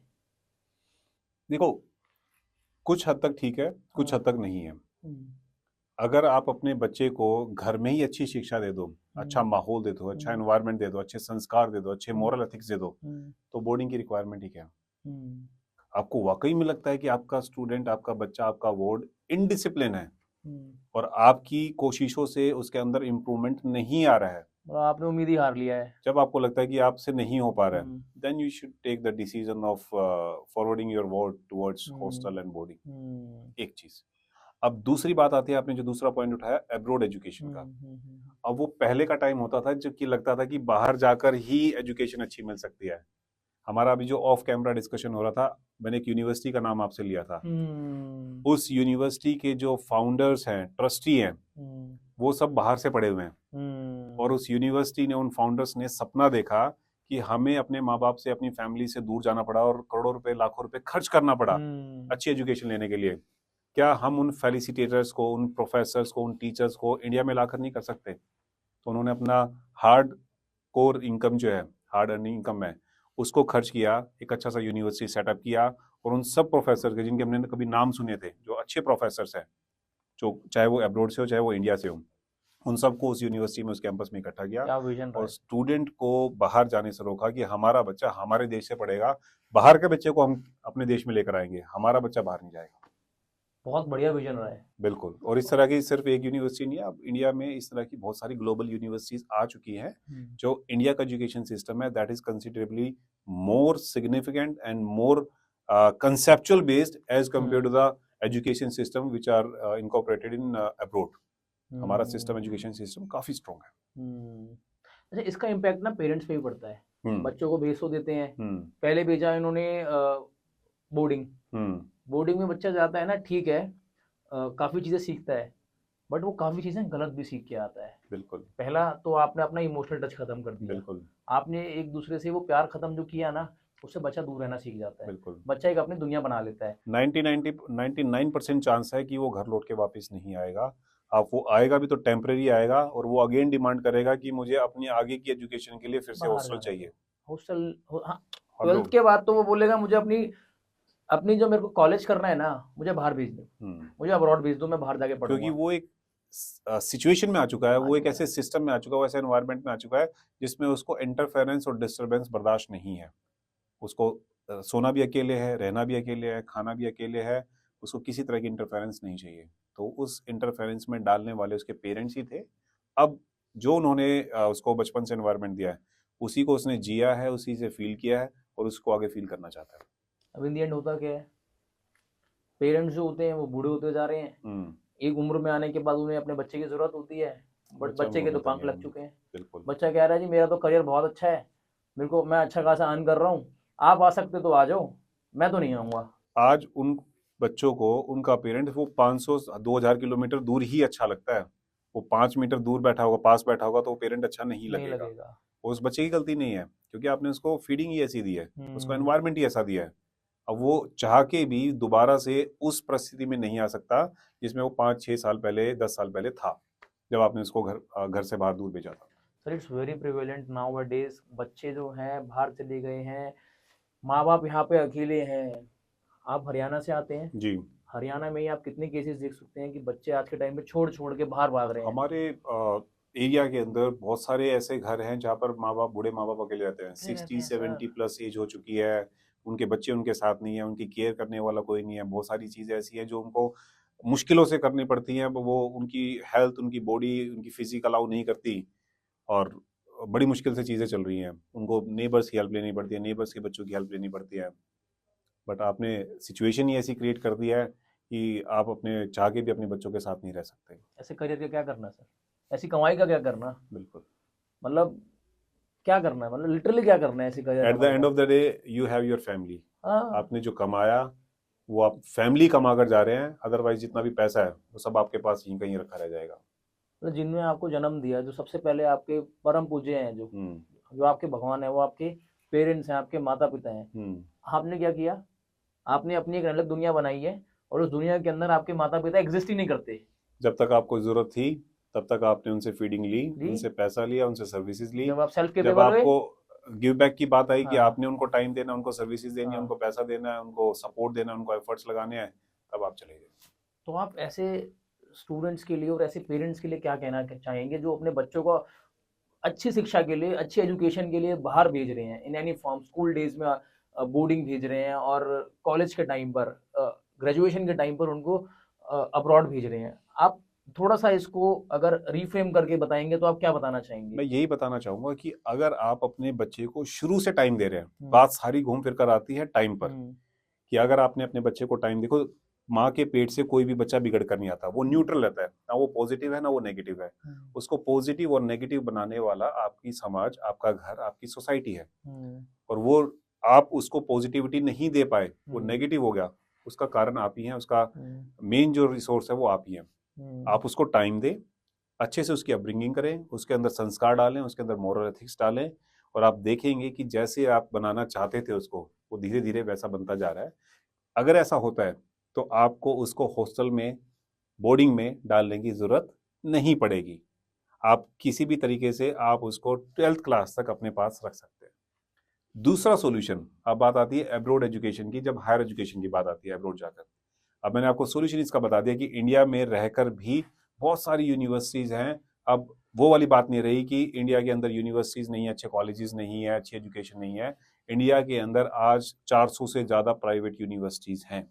देखो, कुछ हद तक ठीक है, कुछ हद तक नहीं है। अगर आप अपने बच्चे को घर में ही अच्छी शिक्षा दे दो, अच्छा माहौल दे दो, अच्छा एनवायरनमेंट दे दो, अच्छे संस्कार दे दो, अच्छे मॉरल एथिक्स दे दो, तो बोर्डिंग की रिक्वायरमेंट ही क्या। आपको वाकई में लगता है कि आपका स्टूडेंट, आपका बच्चा, आपका वार्ड इनडिसिप्लिन है और आपकी कोशिशों से उसके अंदर इम्प्रूवमेंट नहीं आ रहा है, आपने उम्मीद ही हार लिया है, जब आपको लगता है कि आपसे नहीं हो पा रहा है, then you should take the decision of forwarding your ward towards hostel and boarding. एक चीज। अब दूसरी बात आती है, आपने जो दूसरा पॉइंट उठाया एब्रोड एजुकेशन का। अब वो पहले का टाइम होता था जबकि लगता था कि बाहर जाकर ही एजुकेशन अच्छी मिल सकती है। हमारा अभी जो ऑफ कैमरा डिस्कशन हो रहा था, मैंने एक यूनिवर्सिटी का नाम आपसे लिया था। उस यूनिवर्सिटी के जो फाउंडर्स हैं, ट्रस्टी हैं, वो सब बाहर से पढ़े हुए हैं, और उस यूनिवर्सिटी ने, उन फाउंडर्स ने सपना देखा कि हमें अपने माँ बाप से, अपनी फैमिली से दूर जाना पड़ा और करोड़ों रुपए, लाखों रुपए खर्च करना पड़ा अच्छी एजुकेशन लेने के लिए। क्या हम उन फेलिसिटेटर्स को, उन प्रोफेसर्स को, उन टीचर्स को इंडिया में लाकर नहीं कर सकते? तो उन्होंने अपना हार्ड कोर इनकम जो है, हार्ड अर्निंग इनकम है, उसको खर्च किया, एक अच्छा सा यूनिवर्सिटी सेटअप किया, और उन सब प्रोफेसर के जिनके हमने कभी नाम सुने थे, जो अच्छे प्रोफेसर्स हैं, जो चाहे वो अब्रॉड से हो चाहे वो इंडिया से हो, उन सबको उस यूनिवर्सिटी में, उस कैंपस में इकट्ठा किया और स्टूडेंट को बाहर जाने से रोका कि हमारा बच्चा हमारे देश से पढ़ेगा, बाहर के बच्चे को हम अपने देश में लेकर आएंगे, हमारा बच्चा बाहर नहीं जाएगा। बहुत बढ़िया विजन रहा है। बिल्कुल। और इस तरह की सिर्फ एक यूनिवर्सिटी नहीं है, अब इंडिया में इस तरह की बहुत सारी ग्लोबल यूनिवर्सिटीज आ चुकी हैं, जो इंडिया का एजुकेशन सिस्टम है that is considerably more significant and more conceptual based as compared to the education system which are incorporated in abroad. हमारा सिस्टम, एजुकेशन सिस्टम काफी स्ट्रॉन्ग है। अच्छा, इसका इम्पैक्ट ना पेरेंट्स पे भी पड़ता है। बच्चों को भेज तो देते हैं, पहले भेजा इन्होंने बोर्डिंग, बोर्डिंग में बच्चा जाता है ना, ठीक है, काफी चीजें सीखता है, बट वो काफी चीजें गलत भी सीख के आता है। बिल्कुल। पहला तो आपने अपना इमोशनल टच खत्म कर दिया। बिल्कुल। आपने एक दूसरे से वो प्यार खत्म जो किया ना, उससे बच्चा दूर रहना सीख जाता है। बिल्कुल। बच्चा एक अपनी दुनिया बना लेता है। 99% चांस है कि वो घर लौट के वापस नहीं आएगा। अब वो आएगा भी तो टेम्परेरी आएगा, और वो अगेन डिमांड करेगा कि मुझे अपनी आगे की एजुकेशन के लिए फिर से हॉस्टल चाहिए। हॉस्टल, हाँ, 12th के बाद तो वो बोलेगा मुझे अपनी जो मेरे को कॉलेज करना है ना, मुझे बाहर भेज दो, मुझे अब्रॉड भेज दो, मैं बाहर जाके पढ़ूंगा। क्योंकि वो एक सिचुएशन में आ चुका है, वो एक ऐसे सिस्टम में आ चुका है, वैसे एनवायरनमेंट में आ चुका है जिसमें उसको इंटरफेरेंस और डिस्टर्बेंस बर्दाश्त नहीं है। उसको सोना भी अकेले है, रहना भी अकेले है, खाना भी अकेले है, उसको किसी तरह की इंटरफेरेंस नहीं चाहिए। तो उस इंटरफेरेंस में डालने वाले उसके पेरेंट्स ही थे। अब जो उन्होंने उसको बचपन से एनवायरनमेंट दिया है, उसी को उसने जिया है, उसी से फील किया है और उसको आगे फील करना चाहता है। अब इन द एंड होता क्या है, पेरेंट्स जो होते हैं वो बूढ़े होते जा रहे हैं, एक उम्र में आने के बाद उन्हें अपने बच्चे की जरूरत होती है, बट बच्चे के तो पंख लग चुके हैं। बिल्कुल। बच्चा कह रहा है जी मेरा तो करियर बहुत अच्छा है, मेरे को, मैं अच्छा खासा अर्न कर रहा हूँ, आप आ सकते तो आ जाओ, मैं तो नहीं आऊंगा। आज उन बच्चों को उनका पेरेंट वो 500-2000 किलोमीटर दूर ही अच्छा लगता है। वो 5 मीटर दूर बैठा होगा, पास बैठा होगा, तो वो पेरेंट अच्छा नहीं लगेगा। उस बच्चे की गलती नहीं है, क्योंकि आपने उसको फीडिंग ही ऐसी दी है, उसको एनवायरनमेंट ही ऐसा दिया है। अब वो चाह के भी दोबारा से उस परिस्थिति में नहीं आ सकता जिसमें वो 5-6 साल पहले, 10 साल पहले था, जब आपने उसको घर से बाहर दूर भेजा था। Sir it's very prevalent nowadays. बच्चे जो हैं बाहर चले गए हैं, माँ बाप यहाँ पे अकेले हैं। आप हरियाणा से आते हैं जी, हरियाणा में ही आप कितने केसेस देख सकते हैं कि बच्चे आज के टाइम में छोड़ के बाहर भाग रहे हैं। हमारे एरिया के अंदर बहुत सारे ऐसे घर हैं जहाँ पर माँ बाप, बूढ़े माँ बाप अकेले रहते हैं। 60-70 प्लस एज हो चुकी है, उनके बच्चे उनके साथ नहीं है, उनकी केयर करने वाला कोई नहीं है। बहुत सारी चीज़ें ऐसी हैं जो उनको मुश्किलों से करनी पड़ती हैं, वो उनकी हेल्थ, उनकी बॉडी, उनकी फिजिक अलाउ नहीं करती और बड़ी मुश्किल से चीज़ें चल रही हैं। उनको नेबर्स की हेल्प लेनी पड़ती है, नेबर्स के बच्चों की हेल्प लेनी पड़ती है। बट आपने सिचुएशन ही ऐसी क्रिएट कर दिया है कि आप अपने चाह के भी अपने बच्चों के साथ नहीं रह सकते। ऐसे करियर का क्या करना सर, ऐसी कमाई का क्या करना, बिल्कुल। मतलब क्या करना है, मतलब लिटरली क्या करना है ऐसी करियर एट द कमाई एंड का? Of the day you have your family. हाँ, आपने जो कमाया वो आप फैमिली कमा कर जा रहे हैं, अदरवाइज जितना भी पैसा है वो सब आपके पास यहीं कहीं रखा रह जाएगा। मतलब जिनने आपको जन्म दिया, जो सबसे पहले आपके परम पूज्य हैं, जो आपके भगवान है, वो आपके पेरेंट्स हैं, आपके माता पिता हैं। आपने क्या किया, आपने अपनी एक अलग दुनिया बनाई है और उस दुनिया के अंदर आपके माता पिता एग्जिस्ट ही नहीं करते। जब तक आपको जरूरत थी तब तक आपने उनसे फीडिंग ली, ली। उनसे पैसा लिया, उनसे सर्विसेज ली। जब आप सेल्फ जब केपेबल हुए, आपको गिव बैक की बात आई कि हाँ, आपने उनको टाइम देना, उनको सर्विसेज देनी है, हाँ, उनको पैसा देना है, उनको सपोर्ट देना है, उनको एफर्ट्स लगाने हैं, तब आप चले गए। तो आप ऐसे स्टूडेंट्स के लिए और ऐसे पेरेंट्स के लिए क्या कहना चाहेंगे जो अपने बच्चों को अच्छी शिक्षा के लिए, अच्छी एजुकेशन के लिए बाहर भेज रहे हैं, in any form, school days में बोर्डिंग भेज रहे हैं और कॉलेज के टाइम पर, ग्रेजुएशन के टाइम पर उनको अब्रॉड भेज रहे हैं? आप थोड़ा सा इसको अगर रिफ्रेम करके बताएंगे तो आप क्या बताना चाहेंगे? मैं यही बताना चाहूंगा कि अगर आप अपने बच्चे को शुरू से टाइम दे रहे हैं, हम्म, बात सारी घूम फिर कर आती है टाइम पर, हम्म, कि अगर आपने अपने बच्चे को टाइम, देखो माँ के पेट से कोई भी बच्चा बिगड़ कर नहीं आता, वो न्यूट्रल रहता है, ना वो पॉजिटिव है ना वो नेगेटिव है। उसको पॉजिटिव और नेगेटिव बनाने वाला आपकी समाज, आपका घर, आपकी सोसाइटी है। और वो आप उसको पॉजिटिविटी नहीं दे पाए, वो नेगेटिव हो गया, उसका कारण आप ही हैं, उसका मेन जो रिसोर्स है वो आप ही हैं। आप उसको टाइम दें, अच्छे से उसकी अपब्रिंगिंग करें, उसके अंदर संस्कार डालें, उसके अंदर मोरल एथिक्स डालें, और आप देखेंगे कि जैसे आप बनाना चाहते थे उसको, वो धीरे धीरे वैसा बनता जा रहा है। अगर ऐसा होता है तो आपको उसको हॉस्टल में, बोर्डिंग में डालने की जरूरत नहीं पड़ेगी। आप किसी भी तरीके से आप उसको 12th क्लास तक अपने पास रख सकते हैं। दूसरा सॉल्यूशन, अब बात आती है एब्रोड एजुकेशन की, जब हायर एजुकेशन की बात आती है एब्रोड जाकर। अब मैंने आपको सॉल्यूशन इसका बता दिया कि इंडिया में रहकर भी बहुत सारी यूनिवर्सिटीज हैं। अब वो वाली बात नहीं रही कि इंडिया के अंदर यूनिवर्सिटीज नहीं है, अच्छे कॉलेजेस नहीं है, अच्छी एजुकेशन नहीं है। इंडिया के अंदर आज 400 से ज्यादा प्राइवेट यूनिवर्सिटीज हैं,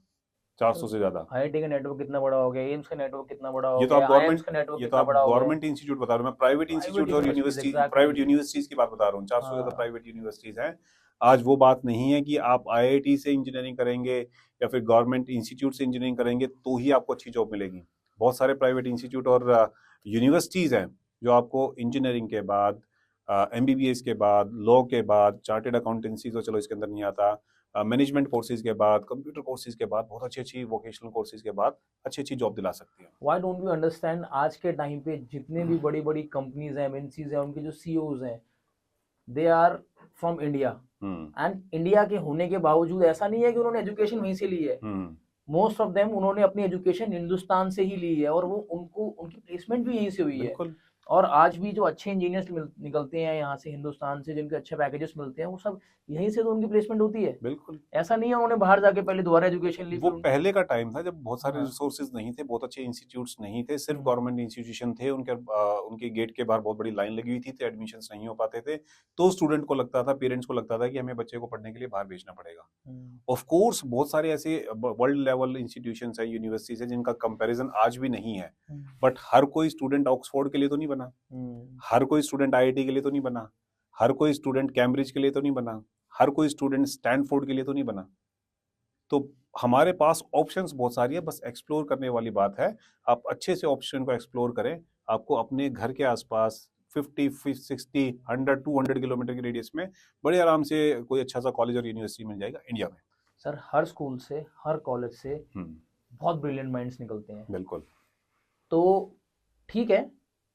400 से ज्यादा। आईआईटी का नेटवर्क कितना बड़ा हो गया, एम्स का नेटवर्क कितना बड़ा हो ये तो आप गया, आईआईएम्स का नेटवर्क कितना बड़ा हो गया। गवर्नमेंट इंस्टीट्यूट बता रहा हूँ, मैं प्राइवेट इंस्टीट्यूट और यूनिवर्सिटी, एग्जैक्टली। प्राइवेट यूनिवर्सिटीज की बात बता रहा हूँ। 400 से ज्यादा हाँ, प्राइवेट यूनिवर्सिटीज हैं। आज वो बात नहीं है कि आप आईआईटी से इंजीनियरिंग करेंगे या फिर गवर्नमेंट इंस्टीट्यूट से इंजीनियरिंग करेंगे तो ही आपको अच्छी जॉब मिलेगी। बहुत सारे प्राइवेट इंस्टीट्यूट और यूनिवर्सिटीज हैं जो आपको इंजीनियरिंग के बाद, एमबीबीएस के बाद, लॉ के बाद, चार्टेड अकाउंटेंसी तो चलो इसके अंदर नहीं आता, मैनेजमेंट कोर्सेज के बाद, कंप्यूटर कोर्सेज के बाद, बहुत अच्छी अच्छी वोकेशनल कोर्सेज के बाद अच्छी अच्छी जॉब दिला सकती है। व्हाई डोंट यू अंडरस्टैंड, आज के टाइम पे जितने भी बड़ी बड़ी कंपनीज हैं, एमएनसीज हैं, उनके जो सीईओज हैं, they are from India. And India के होने के बावजूद ऐसा नहीं है कि उन्होंने एजुकेशन वहीं से ली है। मोस्ट ऑफ देम उन्होंने अपनी एजुकेशन हिंदुस्तान से ही ली है और वो उनको उनकी प्लेसमेंट भी यहीं से हुई है। बिल्कुल। और आज भी जो अच्छे इंजीनियर्स निकलते हैं यहाँ से, हिंदुस्तान से, जिनके अच्छे पैकेजेस मिलते हैं, वो सब यहीं से तो उनकी प्लेसमेंट होती है। बिल्कुल। ऐसा नहीं है उन्होंने बाहर जाके पहले दोबारा एजुकेशन ली। वो पहले का टाइम था जब बहुत सारे हाँ। रिसोर्सेज नहीं थे, बहुत अच्छे इंस्टीट्यूट्स नहीं थे, सिर्फ गवर्नमेंट इंस्टीट्यूशन थे। उनके गेट के बाहर बहुत बड़ी लाइन लगी हुई थी, तो एडमिशंस नहीं हो पाते थे। तो स्टूडेंट को लगता था, पेरेंट्स को लगता था कि हमें बच्चे को पढ़ने के लिए बाहर भेजना पड़ेगा। ऑफ कोर्स बहुत सारे ऐसे वर्ल्ड लेवल इंस्टीट्यूशंस है, यूनिवर्सिटीज है, जिनका कंपैरिजन आज भी नहीं है। बट हर कोई स्टूडेंट ऑक्सफोर्ड के लिए तो नहीं बना, हर कोई स्टूडेंट आईआईटी के लिए तो नहीं बना, हर कोई स्टूडेंट कैम्ब्रिज के लिए तो नहीं बना, हर कोई स्टूडेंट स्टैनफोर्ड के लिए तो नहीं बना। तो हमारे पास ऑप्शंस बहुत सारी है, बस एक्सप्लोर करने वाली बात है। आप अच्छे से ऑप्शन को एक्सप्लोर करें, आपको अपने घर के आसपास 50, 60, 100, 200 किलोमीटर के रेडियस में बड़े आराम से कोई अच्छा सा कॉलेज और यूनिवर्सिटी मिल जाएगा इंडिया में। सर, हर स्कूल से, हर कॉलेज से बहुत ब्रिलियंट माइंड्स निकलते हैं। बिल्कुल। तो ठीक है,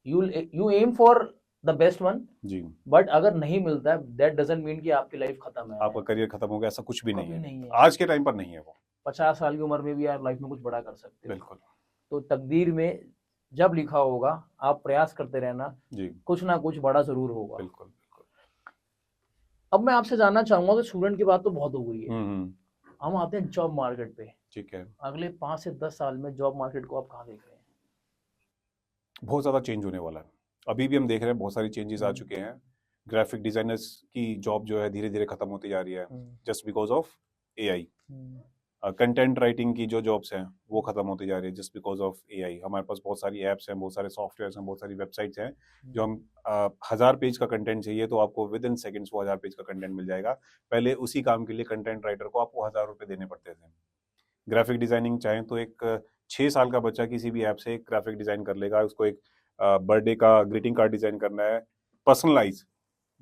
you am for the best one ji. But अगर नहीं मिलता है, दैट डजंट मीन कि आपकी लाइफ खत्म है, आपका करियर खत्म हो गया, ऐसा कुछ भी नहीं नहीं है। है। आज के टाइम पर नहीं है वो। 50 साल की उम्र में भी आप लाइफ में कुछ बड़ा कर सकते हो। बिल्कुल। तो तकदीर में जब लिखा होगा, आप प्रयास करते रहना जी, कुछ ना कुछ बड़ा जरूर होगा। बिल्कुल बिल्कुल। अब मैं आपसे जानना चाहूंगा कि स्टूडेंट की बात तो बहुत हो गई है, हम आते हैं जॉब मार्केट पे। ठीक है। अगले 5 से 10 साल में जॉब मार्केट को आप कहाँ देख रहे हैं? बहुत ज्यादा चेंज होने वाला है। अभी भी हम देख रहे हैं बहुत सारी चेंजेस आ चुके हैं। ग्राफिक डिजाइनर्स की जॉब जो है धीरे धीरे खत्म होती जा रही है, just because of AI. Content writing की जो जॉब्स हैं वो खत्म होती जा रही है जस्ट बिकॉज ऑफ एआई। हमारे पास बहुत सारी ऐप्स हैं, बहुत सारे सॉफ्टवेयर हैं, बहुत सारी वेबसाइट्स हैं जो हम 1000 पेज का कंटेंट चाहिए तो आपको विद इन सेकेंड्स वो 1000 पेज का कंटेंट मिल जाएगा। पहले उसी काम के लिए कंटेंट राइटर को आपको 1000 रुपये देने पड़ते थे। ग्राफिक डिजाइनिंग चाहें तो एक 6 साल का बच्चा किसी भी ऐप से एक ग्राफिक डिजाइन कर लेगा। उसको एक बर्थडे का ग्रीटिंग कार्ड डिजाइन करना है पर्सनलाइज,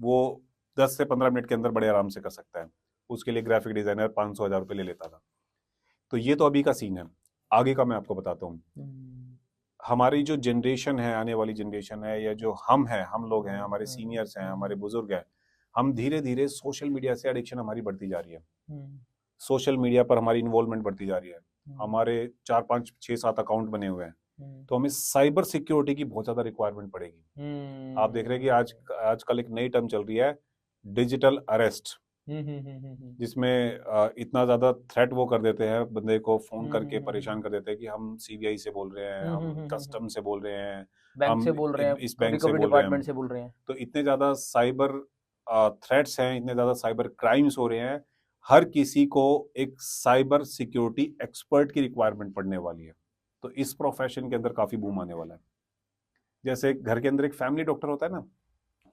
वो 10 से 15 मिनट के अंदर बड़े आराम से कर सकता है। उसके लिए ग्राफिक डिजाइनर 500-1000 रुपये ले लेता था। तो ये तो अभी का सीन है। आगे का मैं आपको बताता हूँ। हमारी जो जनरेशन है, आने वाली जनरेशन है, या जो हम हैं, हम लोग हैं, हमारे सीनियर्स हैं, हमारे बुजुर्ग हैं, हम धीरे धीरे सोशल मीडिया से एडिक्शन हमारी बढ़ती जा रही है। सोशल मीडिया पर हमारी इन्वॉल्वमेंट बढ़ती जा रही है। हमारे 4, 5, 6, 7 अकाउंट बने हुए हैं। तो हमें साइबर सिक्योरिटी की बहुत ज्यादा रिक्वायरमेंट पड़ेगी। आप देख रहे हैं कि आजकल एक नई टर्म चल रही है, डिजिटल अरेस्ट, जिसमें इतना ज्यादा थ्रेट वो कर देते हैं, बंदे को फोन करके परेशान कर देते हैं कि हम सीबीआई से बोल रहे हैं, हम कस्टम से बोल रहे हैं, बैंक से बोल रहे हैं, इस बैंक से बोल रहे डिपार्टमेंट से बोल रहे हैं। तो इतने ज्यादा साइबर थ्रेट्स हैं, इतने ज्यादा साइबर क्राइम्स हो रहे हैं, हर किसी को एक साइबर सिक्योरिटी एक्सपर्ट की रिक्वायरमेंट पड़ने वाली है। तो इस प्रोफेशन के अंदर काफी बूम आने वाला है। जैसे घर के अंदर एक फैमिली डॉक्टर होता है ना,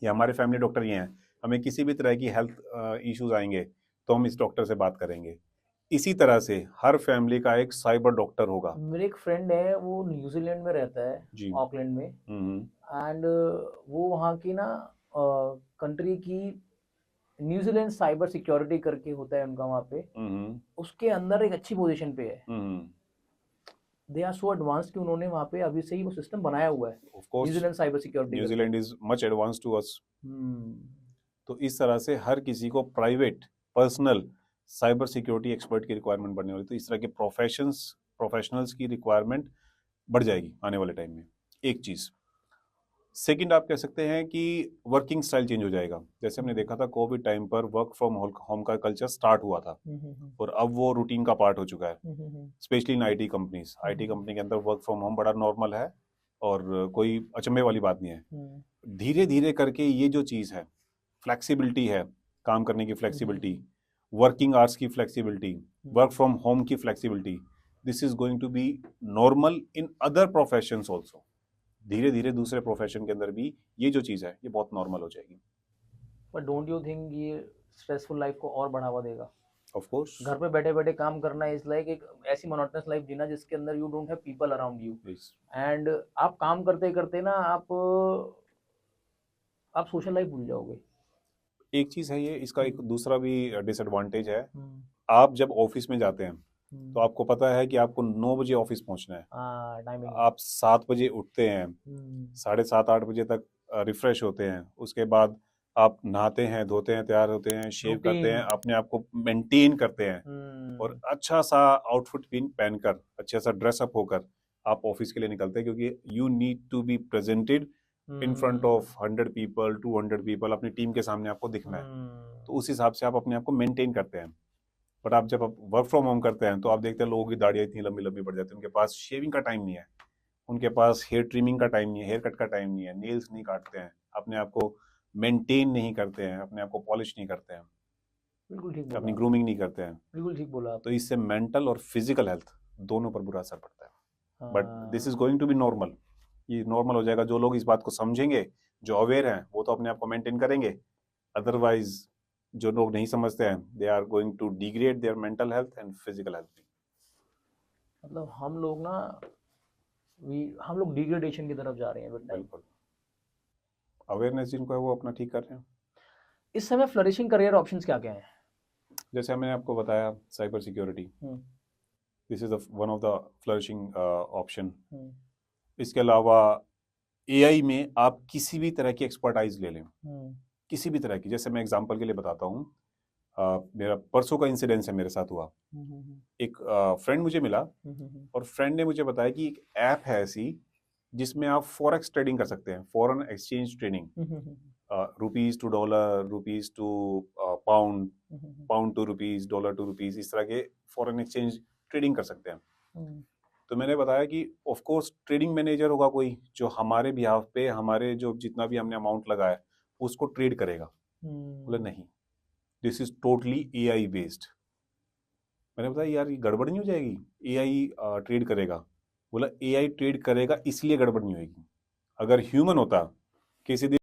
या हमारे फैमिली डॉक्टर ये हैं, हमें किसी भी तरह की हेल्थ इश्यूज आएंगे तो हम इस डॉक्टर से बात करेंगे। इसी तरह से हर फैमिली का एक साइबर डॉक्टर होगा। मेरे एक फ्रेंड है, वो न्यूजीलैंड में रहता है जी। ऑकलैंड में, एंड वो वहाँ की ना कंट्री की न्यूजीलैंड साइबर सिक्योरिटी करके होता है उनका वहाँ पे, उसके अंदर एक अच्छी पोजीशन पे है। दे आर सो एडवांस कि उन्होंने वहाँ पे अभी से ही वो सिस्टम बनाया हुआ है। Of course New Zealand cyber security, New Zealand is much advance to us. तो इस तरह से हर किसी को private personal cyber security expert की रिक्वायरमेंट बढ़ने वाली। तो इस तरह के प्रोफेशनल्स की रिक्वायरमेंट बढ़ जाएगी आने वाले टाइम में। एक चीज। सेकंड, आप कह सकते हैं कि वर्किंग स्टाइल चेंज हो जाएगा। जैसे हमने देखा था कोविड टाइम पर वर्क फ्रॉम होम का कल्चर स्टार्ट हुआ था और अब वो रूटीन का पार्ट हो चुका है, specially in IT companies. IT company के अंदर वर्क फ्रॉम होम बड़ा नॉर्मल है और कोई अचंभे वाली बात नहीं है। धीरे धीरे करके ये जो चीज है, फ्लेक्सिबिलिटी है, काम करने की फ्लेक्सिबिलिटी, वर्किंग आवर्स की फ्लेक्सिबिलिटी, वर्क फ्रॉम होम की flexibility, this is going to be normal in other professions also. धीरे धीरे दूसरे प्रोफेशन के अंदर भी ये जो चीज है ये बहुत नॉर्मल हो जाएगी। बट डोंट यू थिंक ये स्ट्रेसफुल लाइफ को और बढ़ावा देगा? ऑफ कोर्स, घर पे बैठे बैठे काम करना इज लाइक एक ऐसी मोनोटोनस लाइफ जीना जिसके अंदर you don't have people around you, and आप काम करते करते ना आप सोशल लाइफ भूल जाओगे। एक चीज है ये, इसका एक दूसरा भी डिसएडवांटेज है। आप जब ऑफिस में जाते हैं तो आपको पता है कि आपको 9 बजे ऑफिस पहुंचना है। आप 7 बजे उठते हैं, 7:30 8 बजे तक रिफ्रेश होते हैं, उसके बाद आप नहाते हैं, धोते हैं, तैयार होते हैं, शेव करते हैं, अपने आप को मेंटेन करते हैं और अच्छा सा आउटफिट पहनकर, अच्छा सा ड्रेसअप होकर आप ऑफिस के लिए निकलते हैं, क्योंकि you need to be presented in front of 100 people 200 people. अपनी टीम के सामने आपको दिखना है, तो उस हिसाब से आप अपने आप को मेंटेन करते हैं। बट आप जब वर्क फ्रॉम होम करते हैं तो आप देखते हैं लोगों की दाढ़ियाँ इतनी लंबी लंबी बढ़ जाती है, उनके पास शेविंग का टाइम नहीं है, उनके पास हेयर ट्रिमिंग का टाइम नहीं है, हेयर कट का टाइम नहीं है, नेल्स नहीं काटते हैं, अपने आप को मेंटेन नहीं करते हैं, अपने आप को पॉलिश नहीं करते हैं, बिल्कुल ठीक बोला, अपनी ग्रूमिंग नहीं करते हैं। बिल्कुल ठीक बोला। तो इससे मेंटल और फिजिकल हेल्थ दोनों पर बुरा असर पड़ता है। But this is going to be normal. ये नॉर्मल हो जाएगा। जो लोग इस बात को समझेंगे, जो अवेयर हैं, वो तो अपने आप को मेंटेन करेंगे। अदरवाइज जो लोग नहीं समझते हैं, they are going to degrade their mental health and physical health. मतलब हम लोग डिग्रेडेशन की तरफ जा रहे हैं। बिल्कुल, अवेयरनेस जिनको है वो अपना ठीक कर रहे हैं। इस समय फ्लरिशिंग करियर ऑप्शंस क्या क्या हैं? जैसे मैंने आपको बताया, cyber security, this is one of the flourishing option. इसके अलावा एआई में आप किसी भी तरह की एक्सपर्टाइज ले लें, किसी भी तरह की। जैसे मैं एग्जांपल के लिए बताता हूँ, मेरा परसों का इंसिडेंस है, मेरे साथ हुआ। एक फ्रेंड मुझे मिला और फ्रेंड ने मुझे बताया कि एक ऐप है ऐसी जिसमें आप फॉरेक्स ट्रेडिंग कर सकते हैं, foreign exchange trading, rupees to dollar, rupees to pound, pound to rupees, dollar to rupees, इस तरह के फॉरेन एक्सचेंज ट्रेडिंग कर सकते हैं। तो मैंने बताया कि ऑफ कोर्स ट्रेडिंग मैनेजर होगा कोई जो हमारे बिहाफ पे हमारे जो जितना भी हमने अमाउंट लगाया उसको ट्रेड करेगा। बोले नहीं, this is totally AI based. मैंने बताया यार ये गड़बड़ नहीं हो जाएगी, एआई ट्रेड करेगा। बोला एआई ट्रेड करेगा इसलिए गड़बड़ नहीं होगी। अगर ह्यूमन होता किसी दिन